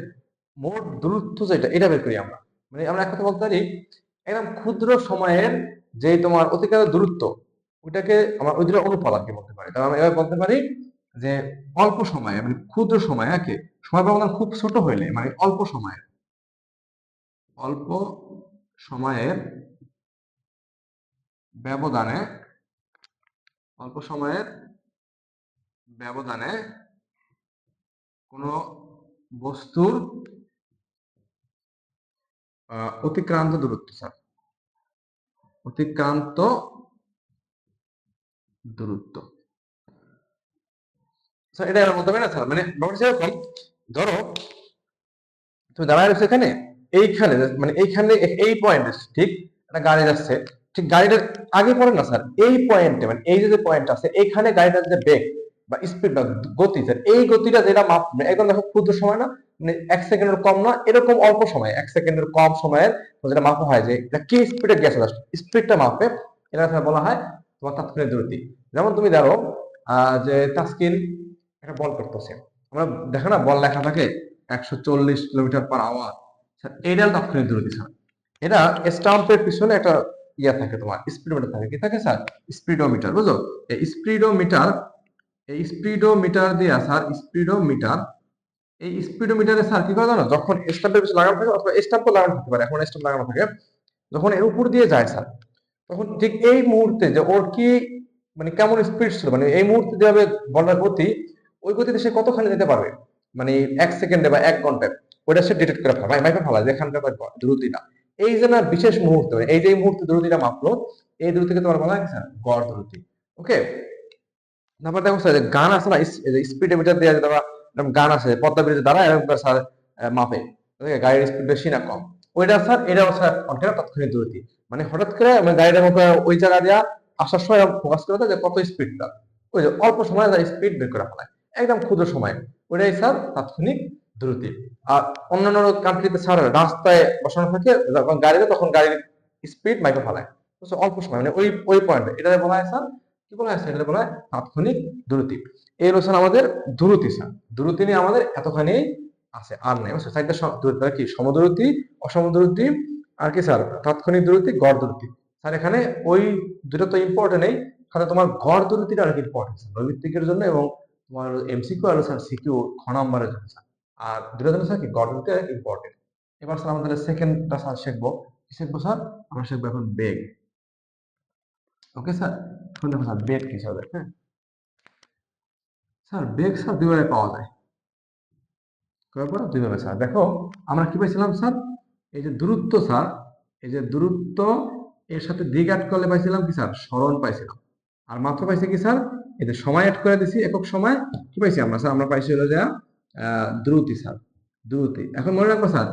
মোট দূরত্ব যেটা, এটা বের করি আমরা, মানে আমরা এক কথা বলতে পারি একদম ক্ষুদ্র সময়ের যে তোমার অতিক্রান্ত দূরত্ব, ওইটাকে আমরা ওই দুটো অনুপাত আর কি বলতে পারি। তাহলে আমরা এবার বলতে পারি যে অল্প সময়ে মানে ক্ষুদ্র সময়, একে সময় ব্যবধান খুব ছোট হইলে মানে অল্প সময়ের, অল্প সময়ের ব্যবধানে, অল্প সময়ের ব্যবধানে কোনো বস্তুর অতিক্রান্ত দূরত্ব স্যার, অতিক্রান্ত দূরত্ব স্যার, এটা আমরা বলতে পারি না স্যার, মানে ব্যাপারটা সেরকম, ধরো তুমি দাঁড়ায় রয়েছে এখানে, এইখানে মানে এইখানে এই পয়েন্টে ঠিক একটা গাড়ি যাচ্ছে, ঠিক গাড়িটার আগে পড়ে না স্যার, এই পয়েন্টে মানে এই যে পয়েন্ট আছে এইখানে গাড়িটার যে বেগ বা স্পিড বা গতি স্যার, এই গতিটা যেটা মাপ একদম দেখো ক্ষুদ্র সময় না, মানে 1 সেকেন্ডের কম না, এরকম অল্প সময় 1 সেকেন্ডের কম সময়ের যেটা মাপা হয় যে এটা কি স্পিডে গেছে, জাস্ট স্পিডটা মাপে, এটা বলা হয় তোমার তাৎক্ষণিক দূরত্ব। যেমন তুমি ধরো যে তাসকিন একটা বল করতেছে, আমরা দেখো না বল লেখা থাকে 140 কিলোমিটার পার আওয়ার, এইটা তাৎক্ষণিক দূরত্ব স্যার। এটা স্টাম্পের পিছনে একটা ইয়া থাকে, তোমার স্পিডোমিটার থাকে, কি থাকে স্যার? স্পিডোমিটার, বুঝলো? এই স্পিডোমিটার, এই স্পিডোমিটার দিয়ে স্যার, স্পিডোমিটার, এই স্পিডোমিটারে স্যার কি করে জানো, যখন স্টাম্পের পিছনে লাগানো থাকে অথবা স্টাম্পও লাগানো থাকতে পারে, এখন স্টাম্প লাগানো থাকে, যখন এর উপর দিয়ে যায় স্যার, তখন ঠিক এই মুহূর্তে যে ওর কি মানে কেমন স্পিড ছিল, মানে এই মুহূর্তে যেভাবে বলার গতি, ওই গতিতে সে কতখানি যেতে পারবে, মানে 1 সেকেন্ডে বা 1 ঘন্টায়, ওটা সে ডিটেক্ট করে ফেলা মাইপে ফেলা যে এখানকার দ্রুতিটা, এই যে না বিশেষ মুহূর্ত, এই যে এই মুহূর্তে দ্রুতিটা মাপলো, এই দ্রুতিকে তোমার বলা হয় স্যার গড় দ্রুতি। ওকে, তারপর দেখো স্যার গান আছে না, স্পিডোমিটার দেওয়া যেটা এরকম গান আছে পদ্মা ব্রিজের দ্বারা এরকম করে স্যার মাপে, ঠিক আছে, গাড়ির স্পিড বেশি না কম, ওইটা স্যার এটাও স্যার অনেকটা তাৎক্ষণিক দ্রুতি, মানে হঠাৎ করে মানে গাড়িটা ওই জায়গা দিয়া আসার সময় ফোকাস করে দেয় যে কত স্পিডটা, ওই যে অল্প সময় স্পিড বের করে ফেলায়, একদম ক্ষুদ্র সময়, ওইটাই স্যার তাৎক্ষণিক দ্রুতি। আর অন্যান্য কান্ট্রিতে স্যার রাস্তায় বসানো থাকে যখন গাড়িতে, তখন গাড়ির স্পিড মাইকে ফেলায়, বুঝছো? অল্প সময়, মানে ওই ওই পয়েন্টে এটা বলা হয় স্যার কি বলা হয়, এটা বলা হয় তাৎক্ষণিক দ্রুতি। এই হলো স্যার আমাদের দ্রুতি, স্যার দ্রুতি নিয়ে আমাদের এতখানি আছে, আর নাই বুঝছো? চারটা দ্রুতি কি, সমদ্রুতি, অসমদ্রুতি, আর কি স্যার তাৎক্ষণিক দ্রুতি, গড় দ্রুতি। স্যার এখানে ওই দুটো তো ইম্পর্টেন্ট নেই, খালি তোমার গড় দ্রুতিটা অনেক ইম্পর্টেন্ট নৈমিত্তিকের জন্য, এবং তোমার এমসিকিউ আর স্যার সিকিউ খ নম্বরের জন্য স্যার, আর দুটো জন্য স্যার কি গড় দ্রুতি অনেক ইম্পর্টেন্ট। এবার স্যার আমাদের সেকেন্ডটা স্যার শিখবো, কি শিখবো স্যার, আমরা শিখবো এখন বেগ। ওকে স্যার, এখন দেখো স্যার বেগ কি হবে, হ্যাঁ স্যার বেগ স্যার দুইভাবে পাওয়া যায়, দুইভাবে স্যার। দেখো আমরা কি পাইছিলাম স্যার, এই যে দূরত্ব স্যার, এই যে দূরত্ব এর সাথে দিক অ্যাড করলে পাইছিলাম কি স্যার, সরণ পাইছিলাম। আর মাত্র পাইছি কি স্যার, এই যে সময় অ্যাড করে দিছি, একক সময় কি পাইছি আমরা স্যার, আমরা পাইছি হলো যে দ্রুতি স্যার, দ্রুতি। এখন মনে রাখবো স্যার,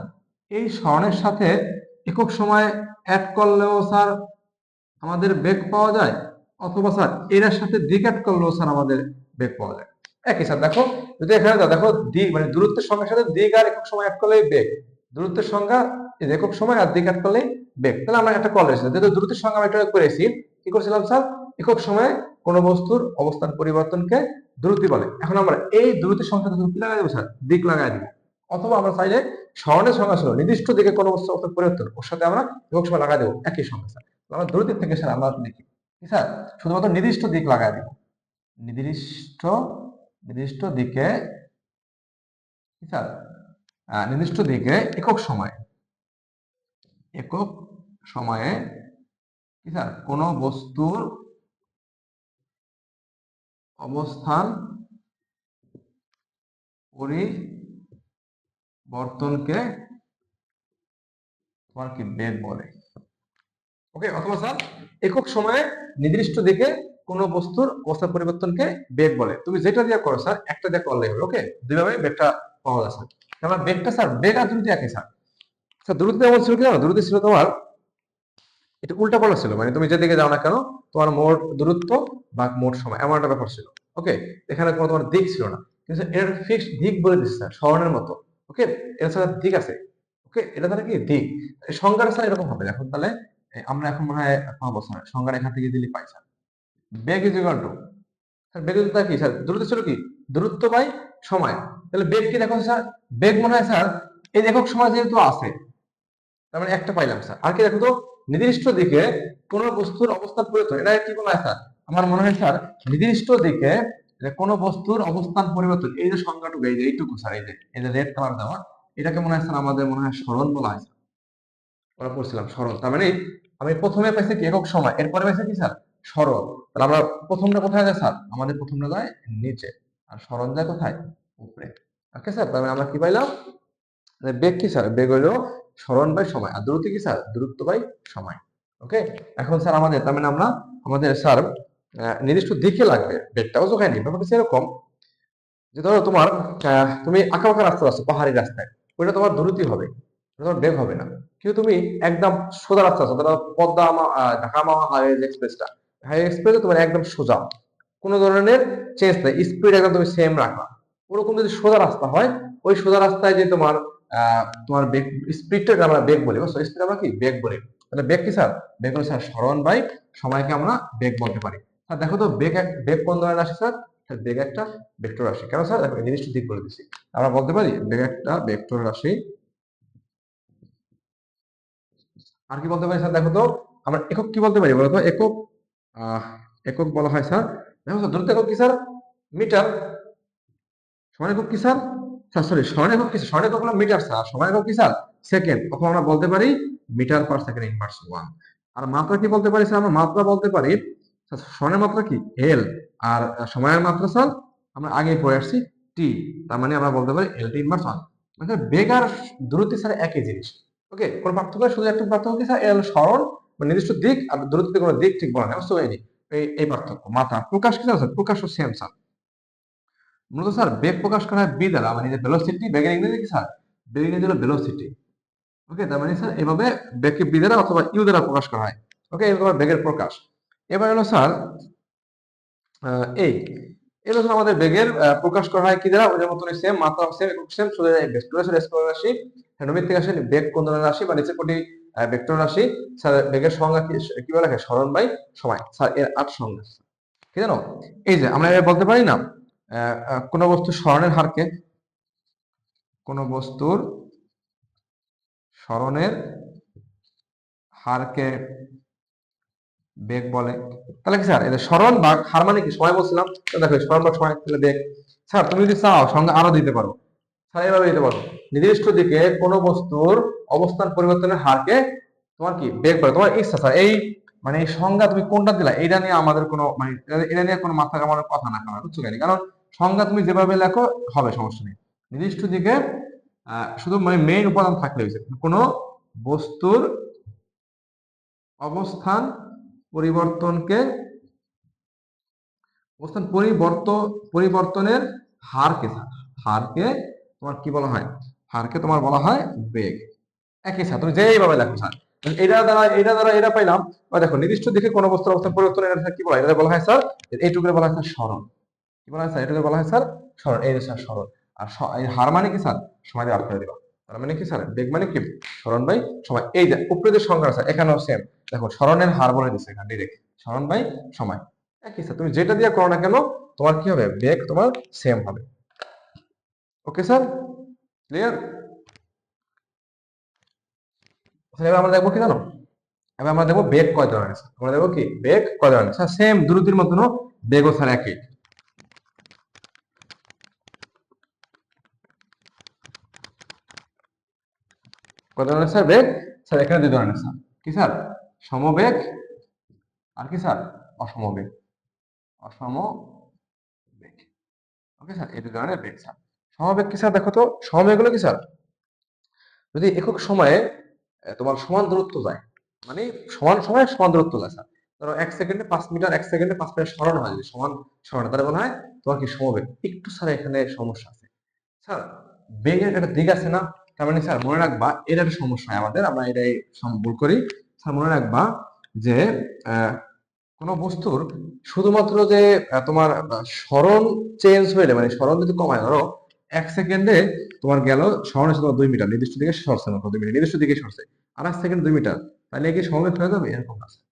এই সরণের সাথে একক সময় অ্যাড করলেও স্যার আমাদের বেগ পাওয়া যায়, অথবা স্যার এর সাথে দিক অ্যাড করলেও স্যার আমাদের বেগ পাওয়া যায়। একই স্যার, দেখো যদি এখানে দেখো দিক মানে দূরত্বের সংখ্যার সাথে দিক আর একক সময় অ্যাড করলেই বেগ, দূরত্বের সংখ্যা একক সময় আর দিক অ্যাড করলেই বেগ, তাহলে আমরা একটা কল এসেছি, যেহেতু দূরত্বের সংখ্যা আমরা একটা করেছি, কি করেছিলাম স্যার, একক সময়ে কোন বস্তুর অবস্থান পরিবর্তনকে দ্রুতি বলে। এখন আমরা এই দ্রুতির সংখ্যা কি লাগাই দেবো স্যার, দিক লাগাই দিব, অথবা আমরা চাইলে স্মরণের সংখ্যা ছিল নির্দিষ্ট দিকে কোন বস্তু অবস্থান পরিবর্তন, ওর সাথে আমরা একক সময় লাগাই দেবো, একই সংখ্যা স্যার। আমরা দ্রুতির থেকে স্যার আমরা লিখি কি স্যার, শুধুমাত্র নির্দিষ্ট দিক লাগাই দিব, নির্দিষ্ট নির্দিষ্ট দিকে কি স্যার, নির্দিষ্ট দিকে একক সময়ে, একক সময়ে কি স্যার কোন বস্তুর অবস্থান পরিবর্তনকে তোমার কি বেগ বলে। ওকে, অথবা স্যার একক সময়ে নির্দিষ্ট দিকে কোন বস্তুর অবস্থা পরিবর্তনকে বেগ বলে, তুমি যেটা দিয়ে করো স্যার একটা দিয়ে করলেই হবে। ওকে, দুইভাবে বেগটা পাওয়া যায় স্যার। আমরা বেগটা স্যার বেগ আর দ্রুতি একই স্যার। স্যার দ্রুতি এমন ছিল কি জানো, দ্রুতি ছিল তোমার এটা উল্টা পাল্টা ছিল, মানে তুমি যেদিকে যাও না কেন তোমার মোট দূরত্ব বা মোট সময় এমন একটা ব্যাপার ছিল। ওকে, এখানে কোনো তোমার দিক ছিল না, কিন্তু এর ফিক্সড দিক বলে দিচ্ছে স্যার স্মরণের মতো। ওকে, এর সাথে দিক আছে। ওকে, এটা তাহলে কি দিক, সংজ্ঞাটা স্যার এরকম হবে। এখন তাহলে আমরা এখন মনে হয় পাবো স্যার সংজ্ঞাটা এখান থেকে দিলে পাই স্যার, বেগ ইজ ইকুয়াল টু স্যার, বেগ ইকুয়াল কি স্যার, দূরত্ব ছিল কি দূরত্ব বাই সময়, তাহলে বেগ কি দেখো স্যার, বেগ মনে হয় স্যার এই একক সময় যেহেতু আছে, তার মানে একটা পাইলাম স্যার। আর কি দেখো তো, নির্দিষ্ট দিকে কোন বস্তুর অবস্থান পরিবর্তন, এটা কি বলা হয় স্যার, আমার মনে হয় স্যার নির্দিষ্ট দিকে কোন বস্তুর অবস্থান পরিবর্তন, এই যে সংজ্ঞাটুকু, এই যে এইটুকু স্যার, এই যে রেড কালার দেওয়া, এটাকে মনে হয় স্যার আমাদের মনে হয় সরণ বলা হয় স্যার। আমরা পড়ছিলাম সরণ, তার মানে আমি প্রথমে পাইছি কি একক সময়, এরপরে পাইছি কি স্যার সরণ, তাহলে আমরা প্রথমটা কোথায় যায় স্যার, আমাদের প্রথমটা যায় নিচে, আর সরণ যায় কোথায়, উপরে। ওকে স্যার, তাহলে আমরা কি পাইলাম, বেগ কি স্যার, বেগ হলো সরণ বাই সময়, আর দ্রুতি কি স্যার, দূরত্ব বাই সময়। ওকে, এখন স্যার আমাদের তার মানে আমরা আমাদের স্যার নির্দিষ্ট দিকে লাগবে বেগটাও যোগায় নিই, ব্যাপারটা এরকম যে ধরো তোমার তুমি আঁকা বাঁকা রাস্তা আছে, পাহাড়ি রাস্তায়, ওইটা তোমার দ্রুতি হবে, ওটা তোমার বেগ হবে না। কিন্তু তুমি একদম সোজা রাস্তা আছে, ধরো পদ্মা ঢাকা মাওয়া হাইওয়ে এক্সপ্রেসটা, হাইওয়ে এক্সপ্রেসে তোমার একদম সোজা, কোনো ধরনের চেঞ্জ নেই, স্পিড একদম তুমি সেম রাখবা, ওরকম যদি সোজা রাস্তা হয়, ওই সোজা রাস্তায় যে তোমার তোমার বেগ স্পিডটাকে আমরা বেগ বলি, বুঝছো? স্পিড আমরা কি বেগ বলি। তাহলে বেগ কি স্যার, বেগ হলো স্যার সরণ বাই সময়কে আমরা বেগ বলতে পারি। স্যার দেখো তো বেগ বেগ কোন ধরনের রাশি স্যার, বেগ একটা ভেক্টর রাশি। কেন স্যার, দেখো নির্দিষ্ট দিক বলে দিচ্ছি, আমরা বলতে পারি বেগ একটা ভেক্টর রাশি। আর কি বলতে পারি স্যার, দেখো তো আমরা একক কি বলতে পারি বলতো, একক একক বলা হয় স্যার, দেখো স্যার দূরত্ব একক কি স্যার, মিটার। সময় একক কি স্যার, স্যার সরি সময় একক কি, সময় একক হলো মিটার স্যার, সময় একক কি স্যার সেকেন্ড, অথবা আমরা বলতে পারি metre per second inverse one. আর মাত্রা কি বলতে পারি স্যার? আমরা মাত্রা বলতে পারি স্মরণের মাত্রা কি এল, আর সময়ের মাত্রা স্যার আমরা আগেই পড়ে আসছি টি। তার মানে আমরা বলতে পারি এল টি ইনভার্স ওয়ান। মানে বেগ আর দূরত্ব স্যার একই জিনিস। ওকে, কোন পার্থক্য? শুধু একটা পার্থক্য কি স্যার, এল সরণ বা নির্দিষ্ট দিক, আর দূরত্ব কোনো দিক ঠিক বলা নেই, বুঝতে পারিনি। এই পার্থক্য। মাত্রা প্রকাশ কি স্যার? প্রকাশ সেম স্যার। মূলত স্যার বেগ প্রকাশ করা হয় বি দ্বারা, মানে যে ভেলোসিটি, বেগের ইংরেজি কি স্যার? বেগ ইংরেজি হলো ভেলোসিটি। ওকে, তার মানে স্যার এভাবে বেগকে বি দ্বারা অথবা ইউ দ্বারা প্রকাশ করা হয়। ওকে, এরকম বেগের প্রকাশ। এবার হলো স্যার এই এগুলো স্যার আমাদের বেগের প্রকাশ করা হয় কি দ্বারা? ওদের মতন সেম, মাত্রা সেম, একক সেম, সোজা ভেক্টর স্কেলার রাশি, হ্যান্ডমিট থেকে আসে বেগ কোন ধরনের রাশি বা নিচের কোটি ভেক্টর রাশি। স্যার বেগের সংজ্ঞা কি বলে লেখে? সরণ বাই সময়। স্যার এর 8 সংজ্ঞা কি জানো? এই যে আমরা এবার বলতে পারি না কোন বস্তুর সরণের হারকে, কোন বস্তুর সরণের হারকে বেগ বলে। তাহলে কি স্যার এটা সরণ বা হার মানে কি? সময় বলছিলাম তো, দেখো সরণ বা সময় তাহলে বেগ। স্যার তুমি যদি চাও সংজ্ঞা আরো দিতে পারো, স্যার এভাবে দিতে পারো, নির্দিষ্ট দিকে কোন বস্তুর অবস্থান পরিবর্তনের হারকে তোমার কি বেগ বলে। তোমার ইচ্ছা স্যার, এই মানে এই সংজ্ঞা তুমি কোনটা দিলা এটা নিয়ে আমাদের কোনো মানে এটা নিয়ে কোনো মাথা কামানোর কথা না, কারণ বুঝছো কেন? কারণ সংজ্ঞা তুমি যেভাবে লেখো হবে, সমস্যা নেই। নির্দিষ্ট দিকে শুধু মানে মেইন উপাদান থাকলে হয়েছে, কোন বস্তুর অবস্থান পরিবর্তনকে, পরিবর্তনের হারকে হারকে তোমার কি বলা হয়? হারকে তোমার বলা হয় বেগ। একই স্যার, তুমি যেইভাবে লেখো স্যার, এটা দ্বারা এটা পাইলাম। বা দেখো নির্দিষ্ট দিকে কোন বস্তুর অবস্থান পরিবর্তন, এটা কি বলা হয়? এটা বলা হয় স্যার, এইটুকুরে বলা হয় স্যার সরণ। কি বলা হয় স্যার? এটুকুরে বলা হয় স্যার সরণ। এই যে স্যার সরণ। আর এই হার মানে কি স্যার? সময় দিয়ে ভাগ করে দিবা। তার মানে কি স্যার? বেগ মানে কি? সরণ বাই সময়। এই যে উপরে যে সংখ্যা আছে এখানেও সেম, দেখো সরণের হার বলে দিচ্ছে এখানে ডিরেক্ট, সরণ বাই সময়। একই স্যার, তুমি যেটা দিয়ে করো না কেন তোমার কি হবে? বেগ তোমার সেম হবে। Okay sir, clear? এবার আমরা দেখবো কি জানো? এবার আমরা দেখবো বেগ কয় ধরনের আছে। আমরা দেখবো কি বেগ কয় ধরনের। স্যার সেম দ্রুতির মতন বেগও স্যার একই। কয় ধরনের স্যার বেগ? স্যার এখানে দুই ধরনের স্যার। কি স্যার? সমবেগ আর কি স্যার? অসমবেগ। অসমবেগ। ওকে স্যার, এই দুই ধরনের বেগ স্যার। সমবেগ কি স্যার? দেখো তো সমবেগ হলো কি স্যার? যদি একক সময়ে তোমার সমান দূরত্ব যায়, মানে সমান সময়ে সমান দূরত্ব যায় স্যার। ধরো 1 সেকেন্ডে 5 মিটার, 1 সেকেন্ডে 5 মিটার সরানো হয়, যদি সমান সরানো, তাহলে বলা হয় তোমার কি সমবেগ। একটু স্যার এখানে সমস্যা আছে স্যার, বেগের একটা দিক আছে না? তার মানে স্যার মনে রাখবা এটা একটা সমস্যা হয় আমাদের, আমরা এটাই ভুল করি। স্যার মনে রাখবা যে আহ, কোনো বস্তুর শুধুমাত্র যে তোমার সরণ চেঞ্জ হইলে, মানে সরণ যদি কমায়, ধরো 1 সেকেন্ডে তোমার গেল সরণ হচ্ছে তোমার 2 মিটার, নির্দিষ্ট দিকে সরছে না 2 মিটার, নির্দিষ্ট দিকে সরছে। আর 1 সেকেন্ড 2 মিটার, তাহলে কি সমবেগ হয়ে যাবে? এরকম না স্যার।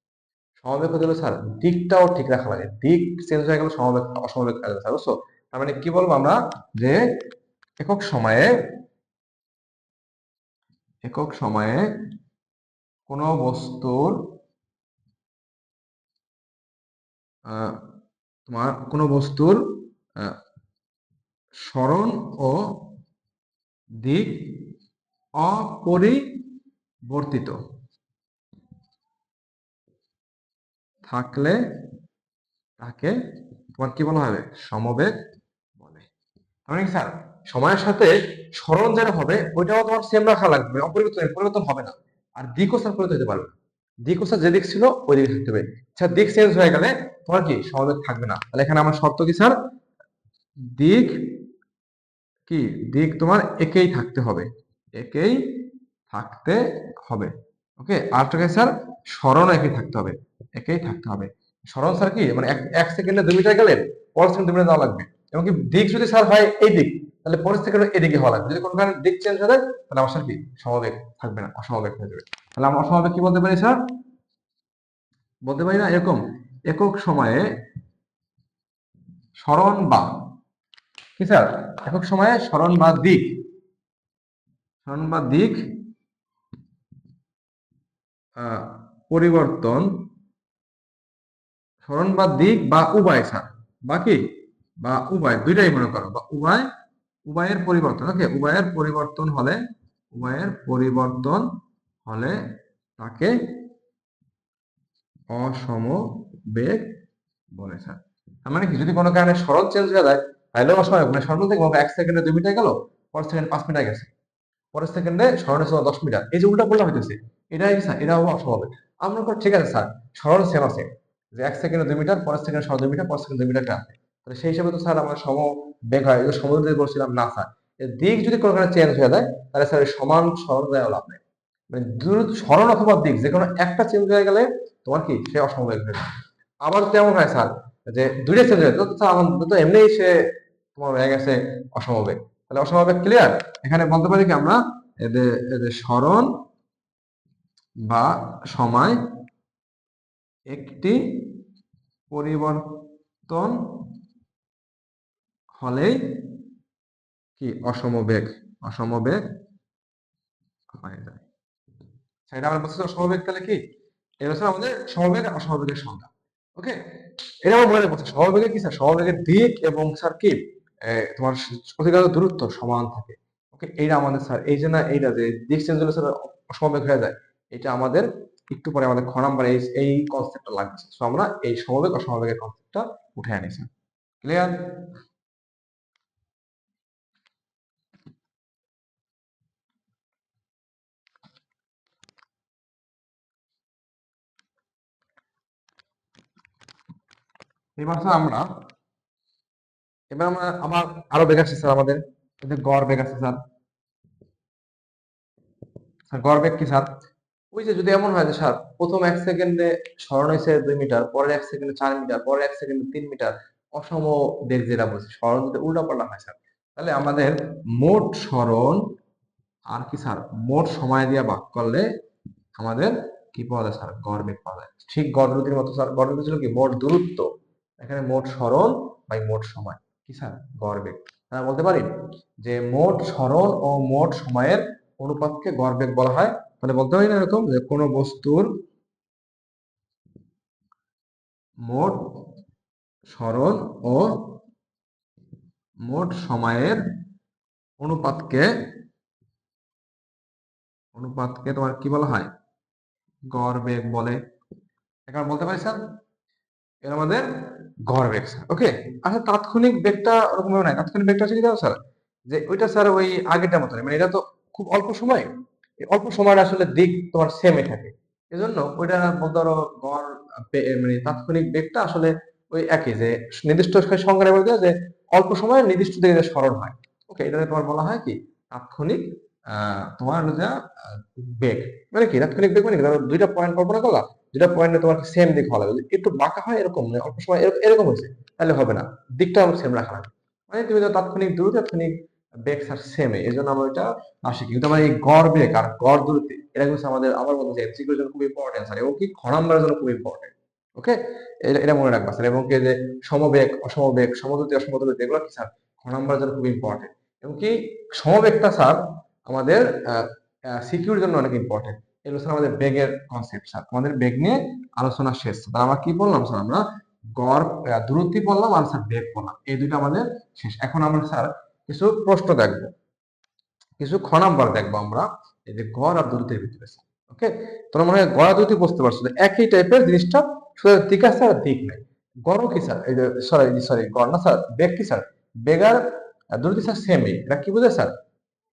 সমবেগ হতে হলে স্যার দিকটাও ঠিক রাখা লাগে, দিক চেঞ্জ হয়ে গেল সমবেগ অসমবেগ হয়ে যাবে স্যার, বুঝছো? তার মানে কি বলবো আমরা? যে একক সময়ে, একক সময়ে কোনো বস্তুর আহ, তোমার কোনো বস্তুর আহ, সরণ ও দিক অপরিবর্তিত থাকলে তাকে তোমার কি বলা হবে? সমবেগ বলে। মানে কি স্যার, সময়ের সাথে সরণ যেটা হবে ওইটাও তোমার সেম রাখা লাগবে, অপরিবর্তন, পরিবর্তন হবে না। আর দিকও স্যার পরিবর্তন হতে পারবে না। দিকও স্যার যে দিক ছিল ওই দিকে থাকতে হবে। স্যার দিক চেঞ্জ হয়ে গেলে তোমার কি সমবেগ থাকবে না। তাহলে এখানে আমার শর্ত কি স্যার? দিক কি? দিক তোমার একেই থাকতে হবে, একেই থাকতে হবে। ওকে, আর টাকে স্যার সরণ একই থাকতে হবে, একেই থাকতে হবে। সরণ স্যার কি মানে 1 সেকেন্ডে 2 মিটার গেলে পরের সেকেন্ড 2 মিটার যাওয়া লাগবে। এমনকি দিক যদি স্যার হয় এই দিক, তাহলে পরের সেকেন্ডে এদিকে হওয়া লাগবে। যদি কোনো কারণে দিক চেঞ্জ হয়ে যায় তাহলে আমার স্যার কি সমবেগ থাকবে না, অসমবেগ হয়ে যাবে। তাহলে আমরা অসমবেগ কি বলতে পারি স্যার? বলতে পারি না এরকম, একক সময়ে সরণ বা কি স্যার? একক সময়ে সরণ বা দিক, সরণ বা দিক আহ, পরিবর্তন, সরণ বা দিক বা উভয় স্যার, বাকি বা উভয় দুইটাই মনে করো, বা উভয়, উভয়ের পরিবর্তন। ওকে, উভয়ের পরিবর্তন হলে, উভয়ের পরিবর্তন হলে তাকে অসম বেগ বলে স্যার। তার মানে কি, যদি কোনো কারণে সরল চেঞ্জ হয়ে যায় তাহলে অসময়, মানে সরল থেকে 1 সেকেন্ডে 2 মিটার গেল, পরের সেকেন্ডে 5 মিটার গেছে, পরের সেকেন্ডে সরল ছিল 10 মিটার, এই যে উল্টা পাল্টা হইতেছে, এটাই কি স্যার, এটা হবো অস্বাভাবিক। আমরা বলবো, ঠিক আছে স্যার, সরল সেম আছে, যে 1 সেকেন্ডে 2 মিটার, পরের সেকেন্ডে সরল 2 মিটার, পরের সেকেন্ডে 2 মিটার আছে, তাহলে সেই হিসাবে তো স্যার আমরা সম বেগ হয়, এগুলো সমুদ্র দিয়ে বলছিলাম না স্যার। এর দিক যদি কোনো কারণে চেঞ্জ হয়ে যায় তাহলে স্যার এই সমান সরল দেওয়া লাভ নেই, মানে সরল অথবা দিক যে কোনো একটা চেঞ্জ হয়ে গেলে তোমার কি সে অসমবেগ হয়ে যায়। আবার তেমন হয় স্যার, যে দুইটা চেঞ্জ হয়ে তো স্যার আমাদের তো এমনিই সে তোমার হয়ে গেছে অসমবেগ, তাহলে অসমবেগ ক্লিয়ার। এখানে বলতে পারি কি আমরা, এদের এদের সরণ বা সময় একটি পরিবর্তন হলেই কি অসমবেগ, অসমবেগ হয়ে যায়। সেটা আমরা বলছি অসমবেগ তাহলে কি, এটা হচ্ছে আমাদের সমবেগ আর অসমবেগের সংজ্ঞা। ওকে, এটা আমার মনে রাখবো, সমবেগে কি স্যার, সমবেগের দিক এবং স্যার কি তোমার অতিক্রান্ত দূরত্ব সমান থাকে। ওকে, এইটা আমাদের স্যার, এই যে না এইটা যে দিক চেঞ্জ হলে স্যার অসমবেগ হয়ে যায়, এটা আমাদের একটু পরে আমাদের খ নাম্বার এই কনসেপ্টটা লাগবে। সো আমরা এই সমবেগ অসমবেগের কনসেপ্টটা উঠে আনিছি। ক্লিয়ার? এবার স্যার আমরা, এবার আমরা আবার আরো বেগ আছে স্যার আমাদের, এই যে গড় বেগ আছে স্যার। স্যার গড় বেগ কি স্যার, ওই যে যদি এমন হয় যে স্যার প্রথম 1 সেকেন্ডে সরণ হয়েছে 2 মিটার, পরের 1 সেকেন্ডে 4 মিটার, পরের 1 সেকেন্ডে 3 মিটার, অসম বেগ যেটা বলছি, সরণ যদি উল্টাপাল্টা হয় স্যার, তাহলে আমাদের মোট সরণ আর কি স্যার মোট সময় দিয়ে ভাগ করলে আমাদের কি পাওয়া যায় স্যার, গড় বেগ পাওয়া যায়। ঠিক গড় দ্রুতির মতো স্যার, গড় দ্রুতি ছিল কি মোট দূরত্ব, এখানে মোট সরণ বাই মোট সময় কি স্যার, গড় বেগ। আমরা বলতে পারি যে মোট সরণ ও মোট সময়ের অনুপাতকে গড় বেগ বলা হয়। মানে বলতে পারি না এরকম, যে কোনো বস্তুর মোট সরণ ও মোট সময়ের অনুপাতকে, অনুপাতকে তোমার কি বলা হয়, গড় বেগ বলে। এখন বলতে পারি স্যার এর আমাদের গড় বেগ স্যার। ওকে, আচ্ছা তাৎক্ষণিক বেগটা ওরকম ভাবে নাই, তাৎক্ষণিক বেগটা হচ্ছে কি জানো স্যার, যে ওইটা স্যার ওই আগেরটার মতো, মানে এটা তো খুব অল্প সময়, এই অল্প সময়ের আসলে দিক তোমার সেমই থাকে, এজন্য ওইটা বলতে পারো গড় মানে তাৎক্ষণিক বেগটা আসলে ওই একই, যে নির্দিষ্ট সংজ্ঞা বলতে যে অল্প সময়ে নির্দিষ্ট দিকে যে সরণ হয়। ওকে, এটাকে তোমার বলা হয় কি তাৎক্ষণিক তোমার হলো যে বেগ। মানে কি তাৎক্ষণিক বেগ, মানে কি ধরো দুইটা পয়েন্ট কল্পনা করলা, দুটা পয়েন্টে তোমার সেম দিক হওয়া লাগবে, একটু বাঁকা হয় এরকম, মানে অল্প সময় এরকম হয়েছে, তাহলে হবে না, দিকটা আমার সেম রাখা লাগবে। মানে তুমি তো তাৎক্ষণিক দূরত্ব তাৎক্ষণিক বেগ স্যার সেম, এই জন্য আমরা এটা আসি। কিন্তু আমার এই গড় বেগ আর গড় দূরত্ব এটা কিন্তু আমাদের, আমার মনে হয় এমসিকিউর জন্য খুব ইম্পর্টেন্ট স্যার, এবং কি খ নাম্বারের জন্য খুব ইম্পর্টেন্ট। ওকে, এটা এটা মনে রাখবা স্যার, এবং কি যে সমবেগ অসমবেগ সমদ্রুতি অসমদ্রুতি এগুলো কি স্যার খ নাম্বারের জন্য খুব ইম্পর্টেন্ট। এবং কি সমবেগটা স্যার আমাদের সিকিউর জন্য অনেক ইম্পর্টেন্ট। এগুলো স্যার আমাদের বেগের কনসেপ্ট স্যার, আমাদের বেগ নিয়ে আলোচনা শেষ। তাহলে আমরা কি বললাম স্যার, আমরা গড় দূরত্ব বললাম আর স্যার বেগ বললাম, এই দুইটা আমাদের শেষ। এখন আমরা স্যার কিছু প্রশ্ন দেখবো, কিছু খ নাম্বার দেখবো আমরা, এই যে গড় আর দূরত্বের ভিতরে। ওকে, তোমরা মনে হয় গড় আর দূরত্ব বুঝতে পারছো, যে একই টাইপের জিনিসটা, শুধু দিক আছে আর দিক নাই। গড় কি স্যার, এই যে সরি সরি গড় না স্যার, বেগ কি স্যার, বেগ আর দূরত্ব স্যার সেমই, এটা কি বোঝায় স্যার,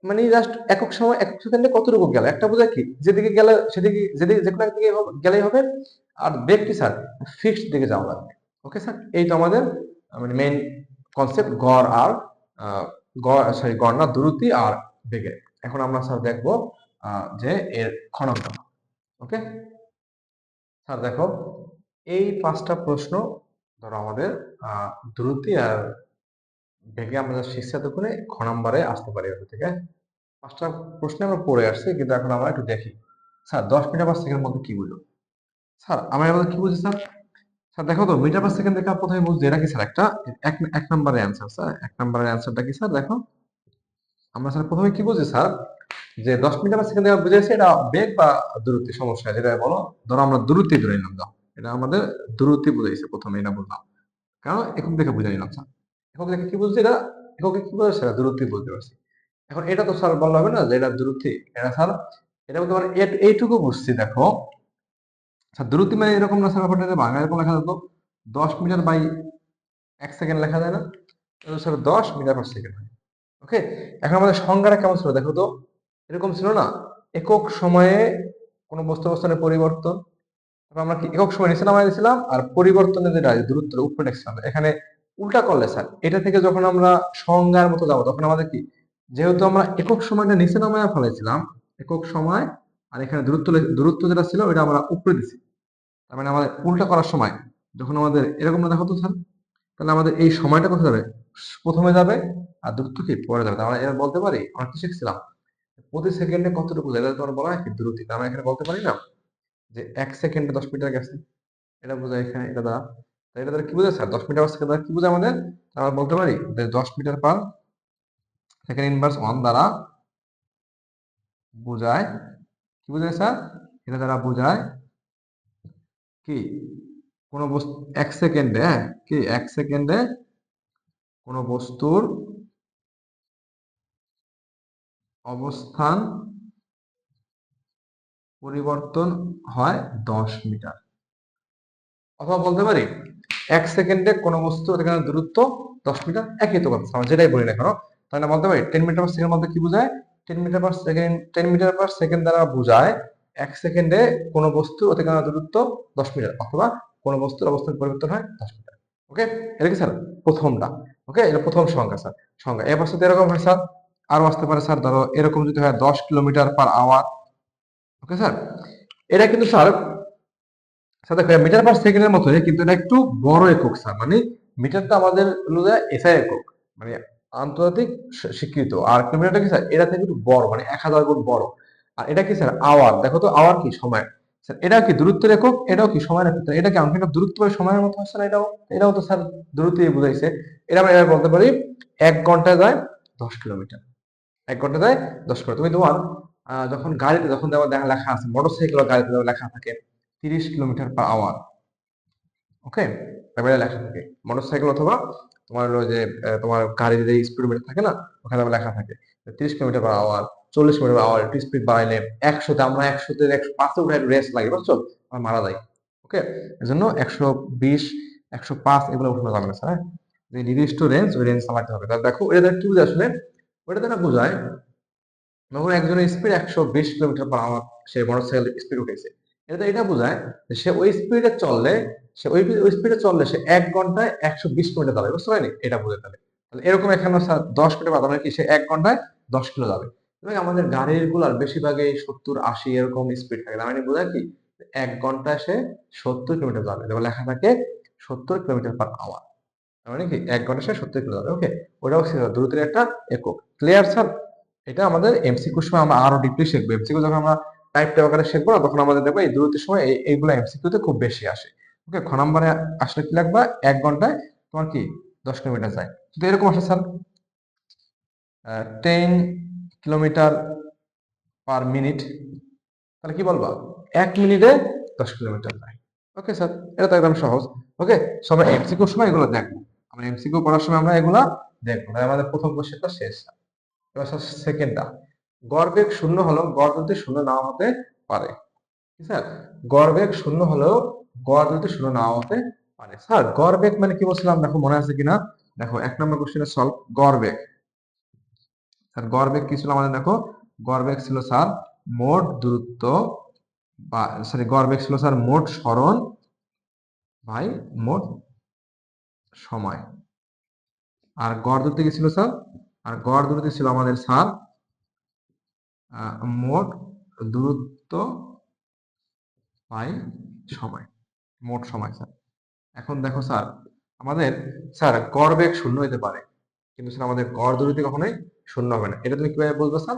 মানে জাস্ট একক সময় একক সেকেন্ডে কতটুকু গেল, একটা বোঝায় কি যেদিকে গেলে সেদিকে, যেদিকে যে কোনো একদিকে গেলেই হবে। আর বেগ কি স্যার ফিক্সড দিকে যাওয়া লাগবে। ওকে স্যার, এই তো আমাদের মানে মেইন কনসেপ্ট গড় আর গড় সরি গড় না দূরত্ব আর বেগের। এখন আমরা স্যার দেখবো যে এর খ নম্বর। ওকে স্যার দেখো, এই 5টা প্রশ্ন ধরো আমাদের দূরত্ব আর বেগে আমরা শিখছি এতক্ষণে, খ নম্বরে আসতে পারি ওটা থেকে। 5টা প্রশ্ন আমরা পড়ে আসছি, কিন্তু এখন আমরা একটু দেখি স্যার 10 মিটার পার সেকেন্ড মধ্যে কি বুঝলো। স্যার আমরা এবার কি বুঝি স্যার, স্যার দেখো তো মিটার পার সেকেন্ড দেখা প্রথমে বুঝছি এটা কি স্যার, একটা এক নম্বরের অ্যান্সার স্যার, 1 নম্বরের অ্যান্সারটা কি স্যার দেখো, আমরা স্যার প্রথমে কি বুঝি স্যার, যে 10 মিটার পার সেকেন্ড বুঝেছি এটা বেগ বা দূরত্ব সমস্যা, যেটা বলো ধরো আমরা দূরত্ব ধরে নিলাম, দাও এটা আমাদের দূরত্ব বুঝাইছে প্রথমে, এটা বললাম কারণ একক দেখে বুঝে নিলাম স্যার, একক দেখে কি বুঝছি, এটা এককে কি বুঝছে সেটা দূরত্ব বুঝতে পারছি। এখন এটা তো স্যার বলা হবে না যে এটা দূরত্ব, এটা স্যার এটা বলতে পারে এইটুকু বুঝছি দেখো, স্যার দ্রুতি মানে এরকম না স্যার, ব্যাপারটা বাংলা এরকম লেখা যেত 10 মিটার বাই 1 সেকেন্ড লেখা যায় না? স্যার 10 মিটার/সেকেন্ড হয়। ওকে, এখন আমাদের সংজ্ঞাটা কেমন ছিল দেখো তো, এরকম ছিল না, একক সময়ে কোনো বস্তু অবস্থানের পরিবর্তন। তারপর আমরা কি একক সময় নিচে নামাই দিয়েছিলাম, আর পরিবর্তনের যেটা দূরত্বের উপরে দেখছিলাম। এখানে উল্টা করলে স্যার, এটা থেকে যখন আমরা সংজ্ঞার মতো যাবো তখন আমাদের কি, যেহেতু আমরা একক সময়টা নিচে নামায় ফেলেছিলাম, একক সময়, আর এখানে দূরত্ব দূরত্ব যেটা ছিল ওটা আমরা উপরে দিছি। তার মানে আমাদের উল্টা করার সময় যখন আমাদের এরকম না দেখো তো স্যার, তাহলে আমাদের এই সময়টা কোথায় যাবে, প্রথমে যাবে, আর দূরত্ব কি পরে যাবে। আমরা এবার বলতে পারি, আমরা কি শিখছিলাম, প্রতি সেকেন্ডে কতটুকু যায়, এটা তোমার বলা হয় কি দ্রুতি। আমরা এখানে বলতে পারি না যে 1 সেকেন্ডে 10 মিটার গেছে, এটা বোঝায় এখানে এটা দ্বারা। তো এটা দ্বারা কি বোঝায় স্যার, 10 মিটার/সেকেন্ড দ্বারা কি বোঝায় আমাদের, আমরা বলতে পারি যে 10 মিটার/সেকেন্ড ইনভার্স 1 দ্বারা বোঝায়, কি বোঝায় স্যার, এটা দ্বারা বোঝায় কি, কোন বস্তু 1 সেকেন্ডে, হ্যাঁ কি 1 সেকেন্ডে কোন বস্তুর অবস্থান পরিবর্তন হয় 10 মিটার। অথবা বলতে পারি 1 সেকেন্ডে কোনো বস্তু এখানে দূরত্ব 10 মিটার, একই তো কথা আমরা যেটাই বলি না কেন। তাহলে বলতে পারি 10 মিটার/সেকেন্ড বলতে কি বোঝায়, 10 মিটার/সেকেন্ড দ্বারা বোঝায় 1 সেকেন্ডে কোনো বস্তুর অতিক্রান্ত দূরত্ব 10 মিটার, অথবা কোনো বস্তুর অবস্থান পরিবর্তন হয় 10 মিটার। ওকে, এটা কি স্যার প্রথমটা। ওকে, এটা প্রথম সংখ্যা স্যার, সংখ্যা। এবার সাথে এরকম হয় স্যার, আরো আসতে পারে স্যার, ধরো এরকম যদি হয় 10 কিলোমিটার/আওয়ার। ওকে স্যার, এটা কিন্তু স্যার, স্যার দেখো মিটার/সেকেন্ডের মতোই, কিন্তু এটা একটু বড় একক স্যার। মানে মিটারটা আমাদের হলো যে এসআই একক, মানে আন্তর্জাতিক স্বীকৃত। আর কিলোমিটারটা কি স্যার, এটা থেকে একটু বড়, মানে 1000 গুণ বড়। আর এটা কি স্যার আওয়ার, দেখো তো আওয়ার কি সময় স্যার, এটা কি দূরত্বের একক, এটাও কি সময়ের একক। এটা কি আমাকে দূরত্ব বা সময়ের মতো হচ্ছে না, এটাও এটাও তো স্যার দূরত্ব বুঝাইছে। এটা আমরা এভাবে বলতে পারি 1 ঘন্টায় যায় 10 কিলোমিটার। 1 ঘন্টা যায় 10 কিলোমিটার। তুমি তোমার যখন গাড়িতে যখন দেখা লেখা আছে, মোটরসাইকেল বা গাড়িতে লেখা থাকে 30 কিলোমিটার/আওয়ার। ওকে, এবারে লেখা থাকে মোটরসাইকেল অথবা তোমার হলো যে তোমার গাড়ির যে স্পিডোমিটার থাকে না, ওখানে আবার লেখা থাকে 30 কিলোমিটার/আওয়ার, 40 কিলোমিটার/আওয়ার। একটু স্পিড বাড়াইলে 100তে, আমরা 100তে 105 উঠে রেস লাগে বুঝছো, আমরা মারা যাই। ওকে, এই জন্য 120, 105 এগুলো উঠানো যাবে না স্যার, হ্যাঁ? যে নির্দিষ্ট রেঞ্জ, ওই রেঞ্জ চালাতে হবে। তাহলে দেখো এটা কি বোঝায় আসলে, ওটা দ্বারা বোঝায় যখন একজনের স্পিড 120 কিলোমিটার/আওয়ার, সে মোটরসাইকেল স্পিড উঠেছে, এটা বোঝায় যে সে ওই স্পিডে চললে, সে ওই স্পিডে চললে সে 1 ঘন্টায় 120 কিলোমিটার যাবে, বুঝতে পারলি, এটা বোঝায়। তাহলে তাহলে এরকম এখানে স্যার 10 মিটার বাদ, মানে কি সে 1 ঘন্টায় 10 কিলো যাবে। এবং আমাদের গাড়ির গুলার বেশিরভাগই 70, 80 এরকম স্পিড থাকে, তার মানে বোঝায় কি 1 ঘন্টায় সে 70 কিলোমিটার যাবে। যেমন লেখা থাকে 70 কিলোমিটার/আওয়ার, তার মানে কি 1 ঘন্টায় সে 70 কিলো যাবে। ওকে, ওটাও দ্রুতের একটা একক। Clear sir? এটা আমাদের এমসিকিউ সময় আমরা আরো ডিপলি শিখবো। এমসিকিউ যখন আমরা টাইপ টাইপ আকারে শিখবো না, তখন আমাদের দেখবো এই দূরত্বের সময় এইগুলো এমসিকিউ তে খুব বেশি আসে। ওকে, খ নম্বরে আসলে কি লাগবে, 1 ঘন্টায় তোমার কি 10 কিলোমিটার যায়। তো এরকম আসে স্যার 10 কিলোমিটার/মিনিট, তাহলে কি বলবা, 1 মিনিটে 10 কিলোমিটার যায়। ওকে স্যার, এটা তো একদম সহজ। ওকে, সবাই এমসিকিউ সময় এগুলো দেখবো, আমরা এমসিকিউ পড়ার সময় আমরা এগুলা দেখবো। তাই আমাদের প্রথম কোশ্চেনটা শেষ। এবার সেকেন্ডটা, গড় বেগ শূন্য হলেও গড় দ্রুতি শূন্য নাও হতে পারে। স্যার গড় বেগ শূন্য হলেও গড় দ্রুতি শূন্য নাও হতে পারে। স্যার গড় বেগ মানে কি বলছিলাম, দেখো মনে আছে কিনা, দেখো 1 নম্বর কোশ্চেনে সলভ গড় বেগ। স্যার গড় বেগ কি ছিল আমাদের, দেখো গড় বেগ ছিল স্যার মোট দূরত্ব, বা সরি গড় বেগ ছিল স্যার মোট সরণ ভাই মোট সময়। আর গড় দ্রুতি কি ছিল স্যার, আর গড় দ্রুতি ছিল আমাদের স্যার মোট দূরত্ব বাই সময়, মোট সময় স্যার। এখন দেখো স্যার, আমাদের স্যার গড় বেগ শূন্য হতে পারে, কিন্তু স্যার আমাদের গড় দ্রুতি কখনোই শূন্য হবে না। এটা তুমি কিভাবে বলবো স্যার,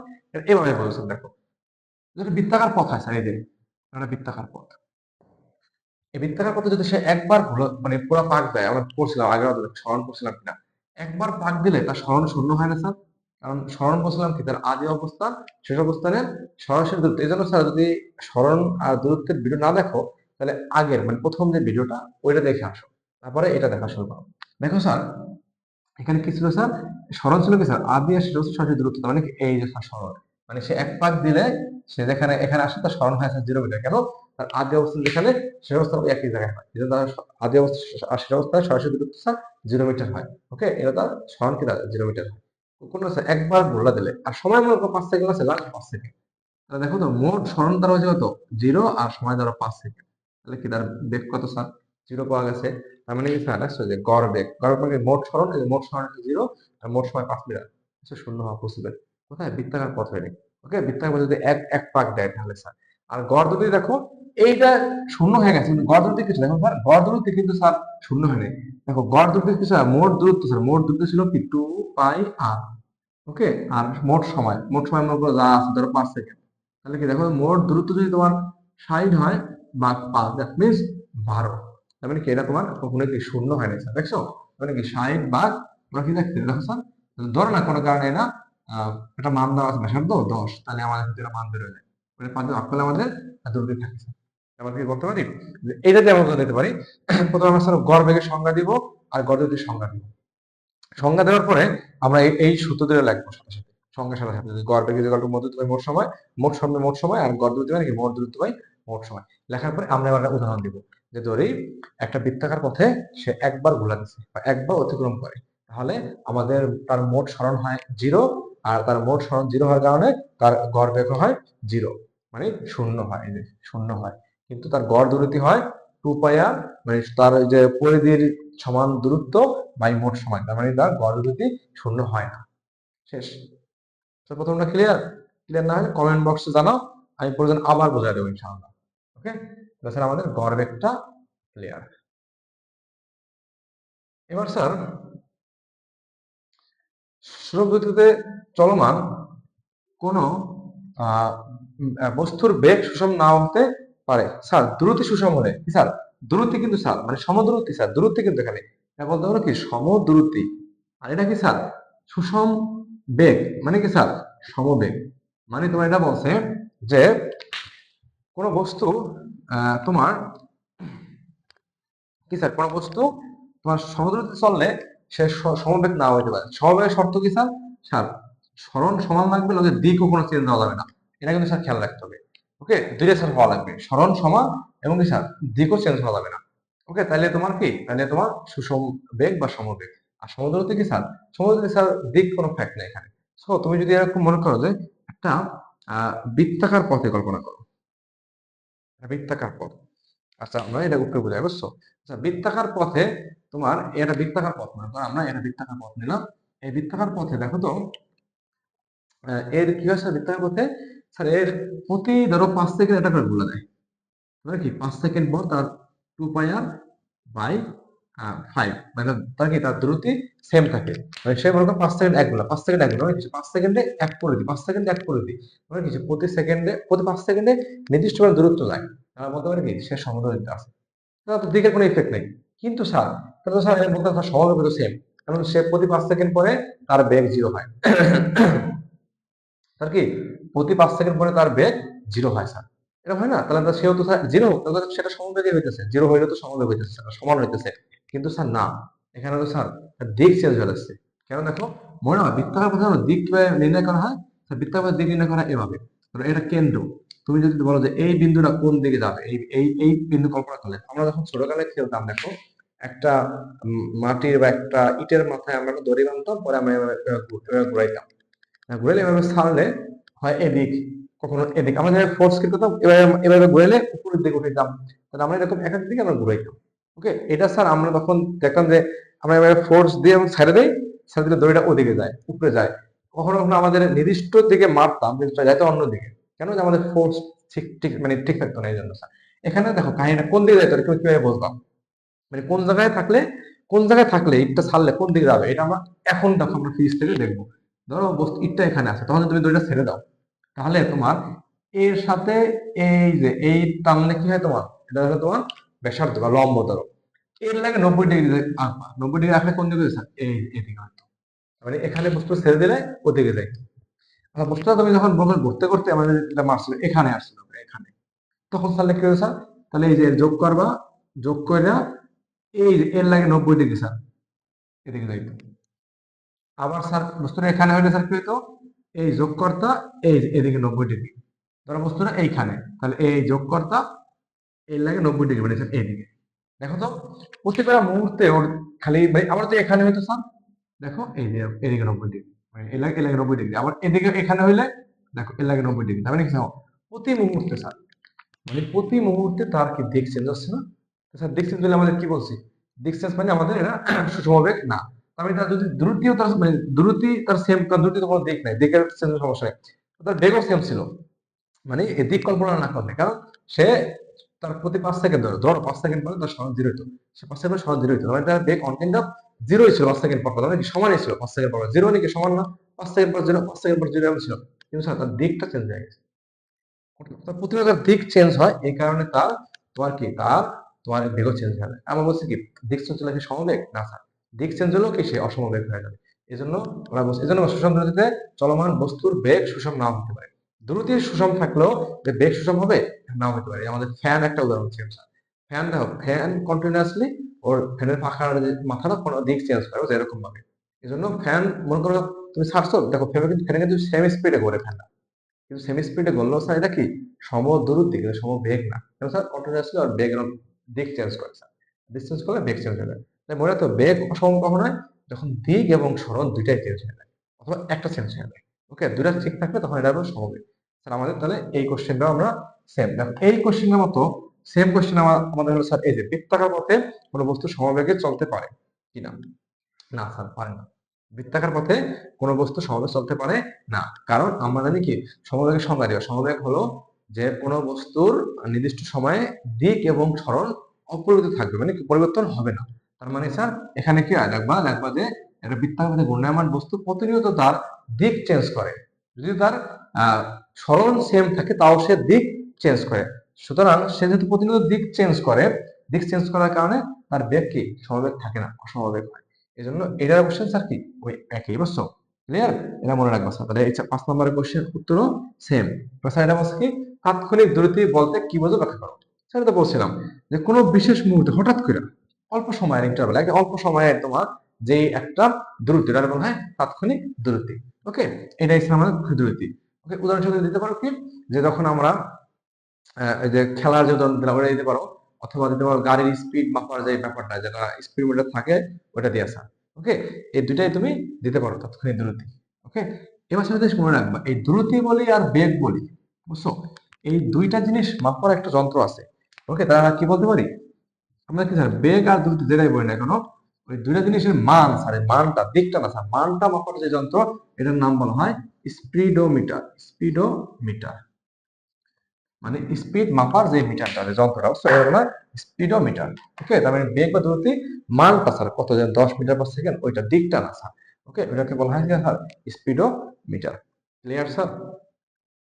এভাবে বলবো স্যার। দেখো যেটা বৃত্তাকার পথ হয় স্যার, এই যে একটা বৃত্তাকার পথ, এই বৃত্তাকার পথে যদি সে একবার মানে পুরো পাক দেয়, আমরা পড়ছিলাম আগের স্মরণ করছিলাম কিনা, একবার পাক দিলে তার স্মরণ শূন্য হয় না স্যার। কারণ স্মরণ করছিলাম কি, তার আদি অবস্থান শেষ অবস্থানের সরাসরি দূরত্ব। এই জন্য স্যার যদি স্মরণ আর দূরত্বের ভিডিও না দেখো, তাহলে আগের মানে প্রথম যে ভিডিওটা ওইটা দেখে আসো, তারপরে এটা দেখা শুরু করো। দেখো স্যার এখানে কি ছিল স্যার, স্মরণ ছিল কি স্যার, আদি আর শেষ হচ্ছে সরাসরি দূরত্ব। তার মানে কি এই যে স্যার স্মরণ, মানে সে এক পাক দিলে সে যেখানে এখানে আসে তার স্মরণ হয় স্যার 0 মিটার। কেন, তার আদি অবস্থান যেখানে সে অবস্থান একই জায়গায় হয়, এটা তার আদি অবস্থা আর শেষ অবস্থায় সরাসরি দূরত্ব স্যার 0 মিটার হয়। ওকে, এটা তার সমান কি 0 মিটার হয়। কোন একবার বলে দিলে আর সময় মনে করো 5 সেকেন্ড আছে, লাস্ট 5 সেকেন্ড, তাহলে দেখো তো মোট সরণ দ্বারা হচ্ছে কত 0 আর সময় দ্বারা 5 সেকেন্ড, তাহলে কি তার বেগ কত স্যার 0 পাওয়া গেছে। তার মানে কি স্যার আসছে যে গড় বেগ, গড় বেগ মোট সরণ, মোট সরণ হচ্ছে 0 আর মোট সময় 5 মিটার, আচ্ছা শূন্য হওয়া পসিবল কোথায় বৃত্তাকার পথ হয়নি। ওকে, বৃত্তাকার পথে যদি এক এক পাক দেয় তাহলে স্যার, আর গড় দুটি দেখো এইটা শূন্য হয়ে গেছে, কিন্তু গড় দূরত্ব কিছু দেখো স্যার, গড় দূরত্ব কিন্তু স্যার শূন্য হয়নি। দেখো গড় দূরত্ব কি স্যার, মোট দূরত্ব স্যার, মোট দূরত্ব ছিল কি 2 পাই আর। ওকে, আর মোট সময় মনে করো যা আছে ধরো 5 সেকেন্ড, তাহলে কি দেখো মোট দূরত্ব যদি তোমার 60 হয় বা 5, দ্যাট মিনস 12, তার মানে কি এটা তোমার কখনোই কি শূন্য হয় না স্যার, দেখছো মানে কি 60 ভাগ তোমরা কি দেখতে দেখো স্যার, ধরো না কোনো কারণে না একটা মান দেওয়া আছে ব্যাসার্ধ 10, তাহলে আমাদের কিন্তু এটা মান বেরোয় যায়, মানে 5 ভাগ করলে আমাদের দূরত্ব থাকে স্যার। আমরা কি করতে পারি, এইটাতে আমরা দিতে পারি। প্রথমে আমরা স্যার গড় বেগের সংজ্ঞা দিব আর গড় দূরত্বের সংজ্ঞা দিব। সংজ্ঞা দেওয়ার পরে আমরা এই সূত্র ধরে লাগবো সাথে সাথে, সংজ্ঞার সাথে সাথে গড় বেগ ইকুয়াল টু মোট দূরত্ব বাই মোট সময়, মোট সময় আর গড় দূরত্ব মানে কি মোট দূরত্ব বাই মোট সময়। লেখার পরে আমরা এবার একটা উদাহরণ দিব, যে ধরি একটা বৃত্তাকার পথে সে একবার ঘোরা দিচ্ছে বা একবার অতিক্রম করে, তাহলে আমাদের তার মোট সরণ হয় 0, আর তার মোট সরণ 0 হওয়ার কারণে তার গড় বেগ হয় 0, মানে শূন্য হয়, এই যে শূন্য হয়, কিন্তু তার গড় দূরত্ব হয় 2 পাই আর, মানে তার যে পরিধির সমান দূরত্ব বাই মোট সময়, তার মানে তার গড় দূরত্ব শূন্য হয় না। শেষ। তো প্রথমটা ক্লিয়ার, ক্লিয়ার না হলে কমেন্ট বক্সে জানাও, আমি প্রয়োজন আবার বোঝাই দেবো ইনশাআল্লাহ। ওকে, তাছাড়া আমাদের গড় বেগটা ক্লিয়ার। এবার স্যার সৌর গতিতে চলমান কোন বস্তুর বেগ সুষম নাও হতে পারে স্যার, দূরত্ব সুষম হলে কি স্যার, দূরত্ব কিন্তু স্যার মানে সমদূরত্ব স্যার, দূরত্ব কিন্তু এখানে এটা বলতে পারো কি সমদূরত্ব, আর এটা কি স্যার সুষম বেগ, মানে কি স্যার সমবেগ, মানে তোমার এটা বলছে যে কোন বস্তু তোমার কি স্যার, কোন বস্তু তোমার সমদূরত্বে চললে সে সমবেগ না হইতে পারে। সমবেগের শর্ত কি স্যার, স্যার সরণ সমান লাগবে, ওদের দিকও কোনো চেঞ্জ হওয়া যাবে না, এটা কিন্তু স্যার খেয়াল রাখতে হবে। ওকে, দুইটা স্যার হওয়া লাগবে, সরণ সমান এবং কি স্যার দিকও চেঞ্জ হওয়া যাবে না। ওকে, তাহলে তোমার কি, তাহলে তোমার সুষম বেগ বা সমবেগ। আর সমদূরত্বে কি স্যার, সমদূরত্বে স্যার দিক কোনো ফ্যাক্ট নেই এখানে। সো তুমি যদি এরকম মনে করো যে একটা বৃত্তাকার পথে কল্পনা করো, বৃত্তাকার পথ, আচ্ছা আমরা এটা উপরে বোঝাই বুঝছো। আচ্ছা বৃত্তাকার পথে তোমার এটা বৃত্তাকার পথ, মনে করো আমরা এটা বৃত্তাকার পথ নিলাম। এই বৃত্তাকার পথে দেখো তো এর কি হয় স্যার, বৃত্তাকার পথে স্যার এর প্রতি ধরো 5 সেকেন্ড এটা করে ঘুরে দেয়, মানে কি 5 সেকেন্ড পর তার 2 পাই আর বাই 5, মানে তার কি তার দূরত্ব সেম থাকে, মানে সে মনে করো 5 সেকেন্ড এক গুলা, 5 সেকেন্ড এক গুলা, মানে কিছু 5 সেকেন্ডে এক করে দিই, 5 সেকেন্ডে এক করে দিই, মানে কিছু প্রতি সেকেন্ডে প্রতি 5 সেকেন্ডে নির্দিষ্ট করে দূরত্ব যায়, তার মধ্যে মানে কি সে সমদূরত্বে আছে, তাহলে তো দিকের কোনো ইফেক্ট নেই। কিন্তু স্যার তাহলে তো স্যার এর মধ্যে তার সমবেগ তো সেম, কারণ সে প্রতি 5 সেকেন্ড পরে তার বেগ 0 হয়। তার কি প্রতি 5 সেকেন্ড পরে তার বেগ 0 হয় স্যার, এটা হয় না, তাহলে সেও তো স্যার 0, তাহলে সেটা সমবেগে হইতেছে, 0 হইলে তো সমবেগ হইতেছে স্যার, সমান হইতেছে। কিন্তু স্যার না, এখানে তো স্যার দিক চেঞ্জ হয়ে যাচ্ছে। কেন দেখো, মনে হয় বৃত্তাকার পথে দিক কিভাবে নির্ণয় করা হয়, স্যার বৃত্তাকার পথে দিক নির্ণয় করা হয় এভাবে, ধরো এটা কেন্দ্র, তুমি যদি বলো যে এই বিন্দুটা কোন দিকে যাবে, এই বিন্দু কল্পনা করলে, আমরা যখন ছোটকালে খেলতাম দেখো, একটা মাটির বা একটা ইটের মাথায় আমরা দড়ি বাঁধতাম, পরে আমরা ঘুরাইতাম, ঘুরাইলে এভাবে ছাড়লে হয় এদিক, কখনো এদিক, আমরা যেভাবে ফোর্স কি করতাম এভাবে এভাবে ঘুরাইলে উপরের দিকে উঠাইতাম, তাহলে আমরা এরকম এক এক দিকে আমরা ঘুরাইতাম। ওকে, এটা স্যার আমরা তখন দেখতাম যে আমরা এভাবে ফোর্স দিয়ে এবং ছেড়ে দেই, ছেড়ে দিলে দড়িটা ওদিকে যায়, উপরে যায়, কখনো কখনো আমাদের নির্দিষ্ট দিকে মারতাম কিন্তু যাইতো অন্য দিকে, কেন যে আমাদের ফোর্স ঠিক ঠিক মানে ঠিক থাকতো না, এই জন্য স্যার এখানে দেখো কাহিনীটা কোন দিকে যাইতো তুমি কিভাবে বলতাম, মানে কোন জায়গায় থাকলে ইটটা ছাড়লে কোন দিকে যাবে, এটা আমরা এখন দেখো আমরা ফিজিক্স থেকে দেখবো। ধরো বস্তু ইটটা এখানে আছে, তখন তুমি দড়িটা ছেড়ে দাও, তাহলে তোমার এর সাথে এই যে এই টানলে কি হয়, তোমার এটা হলো তোমার ব্যাসার্ধ বা লম্ব ধরো, এর লাগে 90 ডিগ্রি আঁকবা, 90 ডিগ্রি রাখলে কোন দিকে স্যার এই এদিকে হয়তো, মানে এখানে বস্তু ছেড়ে দিলে ওদিকে যাই। আর বস্তুটা তুমি যখন ঘুরতে করতে আমাদের এটা মারছিল এখানে আসছিল এখানে, তখন তাহলে কি হবে স্যার, তাহলে এই যে যোগ করবা, যোগ করে এই যে এর লাগে 90 ডিগ্রি স্যার এদিকে যাইতো। আবার স্যার বস্তুটা এখানে হইলে স্যার কি হইতো, এই যোগকর্তা এই যে এদিকে 90 ডিগ্রি, ধরো বস্তুটা এইখানে, তাহলে এই যোগকর্তা এর লাগে 90 ডিগ্রি মানে স্যার এইদিকে। দেখো তো প্রতিটা মুহূর্তে ওর খালি ভাই আমার তো এখানে হয়তো স্যার দেখো এই যে এদিকে 90 ডিগ্রি মানে এর লাগে 90 ডিগ্রি আবার এদিকে এখানে হইলে দেখো এর লাগে 90 ডিগ্রি তার মানে কি স্যার প্রতি মুহূর্তে স্যার মানে প্রতি মুহূর্তে তার কি দিক চেঞ্জ হচ্ছে না? তো স্যার দিক চেঞ্জ হলে আমাদের কি বলছি? দিক চেঞ্জ মানে আমাদের এটা সুষমবেগ না। তার মানে তার যদি দ্রুতিও তার মানে দ্রুতি তার সেম তার দ্রুতি তো কোনো দিক নাই দিকের চেঞ্জের সমস্যা নেই তার বেগও সেম ছিল মানে এই দিক কল্পনা না করলে কারণ সে তার প্রতি 5 সেকেন্ড ধরো 5 সেকেন্ড পরে তার সহজ জিরো হইতো সে 5 সেকেন্ড সহজ জিরো হইতো মানে তার বেগ অনটাইম জিরোই ছিল 5 সেকেন্ড পর মানে কি সমানই ছিল 5 সেকেন্ড পর জিরো নাকি সমান না 5 সেকেন্ড পর জিরো 5 সেকেন্ড পর জিরো এমন ছিল কিন্তু স্যার তার দিকটা চেঞ্জ হয়ে গেছে তার প্রতিরোধের দিক চেঞ্জ হয় এই কারণে তার তোমার কি তার তোমার বেগও চেঞ্জ হয় না আমরা বলছি কি দিক চেঞ্জ হলে কি সমবেগ না স্যার দিক চেঞ্জ হলেও কি সে অসমবেগ হয়ে যাবে এই জন্য আমরা বলছি এই জন্য সুষম দ্রুতিতে চলমান বস্তুর বেগ সুষম নাও হতে পারে দ্রুতি সুষম থাকলেও যে বেগ সুষম হবে নাও হতে পারে আমাদের ফ্যান একটা উদাহরণ ছিল স্যার ফ্যান দেখো ফ্যান কন্টিনিউয়াসলি ওর ফ্যানের পাখার যে মাথাটা কোনো দিক চেঞ্জ করে বুঝছো? এরকম ভাবে এই জন্য ফ্যান মনে করো তুমি ছাড়ছো দেখো ফ্যানে কিন্তু সেম স্পিডে ঘোরে ফ্যানটা কিন্তু সেমি স্পিডে গড়লেও স্যার এটা কি সমদ্রুতি কিন্তু সমবেগ না কেন স্যার কন্টিনিউয়াসলি আর বেগ দিক চেঞ্জ করে স্যার দিক চেঞ্জ করলে বেগ চেঞ্জ হয়ে যায় তাই মনে রাখতে হবে, বেগ অসম কখন হয় যখন দিক এবং সরণ দুইটাই চেঞ্জ হয়ে যায় অথবা একটা চেঞ্জ হয়ে যায় ওকে দুইটা ঠিক থাকলে তখন এটা হলো সমবেগ স্যার আমাদের তাহলে এই কোশ্চেনটাও আমরা সেম দেখো এই কোশ্চেনের মতো সেম কোশ্চেন আমাদের হলো স্যার এই যে বৃত্তাকার পথে কোনো বস্তু সমবেগে চলতে পারে কিনা না স্যার পারে না বৃত্তাকার পথে কোনো বস্তু সমবেগে চলতে পারে না কারণ আমরা জানি কি সমবেগের সংজ্ঞা দিও সমবেগ হলো যে কোনো বস্তুর নির্দিষ্ট সময়ে দিক এবং সরণ অপরিবর্তিত থাকবে মানে কি পরিবর্তন হবে না তার মানে স্যার এখানে কি হয় লাগবা যে একটা বৃত্তাকার পথে ঘূর্ণায়মান বস্তু প্রতিনিয়ত তার দিক চেঞ্জ করে যদি তার সরণ সেম থাকে তাও সে দিক চেঞ্জ করে সুতরাং সে যেহেতু প্রতিনিয়ত দিক চেঞ্জ করে দিক চেঞ্জ করার কারণে তার বেগ কি সমবেগ থাকে না অসমবেগ হয় এই জন্য এটার কোশ্চেন স্যার কি ওই একই বুঝছো ক্লিয়ার এটা মনে রাখবো স্যার তাহলে এই 5 নম্বরের কোশ্চেন উত্তরও সেম স্যার এটা বলছে কি তাৎক্ষণিক দ্রুতি বলতে কি বোঝো ব্যাখ্যা করো স্যার এটা বলছিলাম যে কোনো বিশেষ মুহূর্তে হঠাৎ করে অল্প সময়ের ইন্টারভ্যাল একটা অল্প সময়ে তোমার যে একটা দ্রুতি এটা বলা হয় তাৎক্ষণিক দ্রুতি ওকে এটাই ছিল আমাদের দ্রুতি ওকে উদাহরণ হিসেবে দিতে পারো কি যে যখন আমরা এই যে খেলার যে উদাহরণ দিলাম ওটা দিতে পারো অথবা দিতে পারো গাড়ির স্পিড মাপার যে ব্যাপারটা যেটা স্পিড মিটার থাকে ওটা দিয়ে আসা ওকে এই দুইটাই তুমি দিতে পারো তৎক্ষণিক দ্রুতি ওকে এবার সাথে মনে রাখবা এই দ্রুতি বলি আর বেগ বলি বুঝছো এই দুইটা জিনিস মাপার একটা যন্ত্র আছে ওকে তারা কি বলতে পারি আমরা কি স্যার বেগ আর দ্রুতি যেটাই বলি না কেন ওই দুইটা জিনিসের মান স্যার এই মানটা দিকটা না স্যার মানটা মাপার যে যন্ত্র এটার নাম বলা হয় স্পিডোমিটার স্পিডোমিটার মানে স্পিড মাপার যে মিটারটা যে যন্ত্রটা সেটা হলো স্পিডোমিটার ওকে তার মানে বেগ বা দ্রুতি মানটা স্যার কত যে 10 মিটার/সেকেন্ড ওইটা দিকটা না স্যার ওকে ওটাকে বলা হয় স্যার স্পিডোমিটার ক্লিয়ার স্যার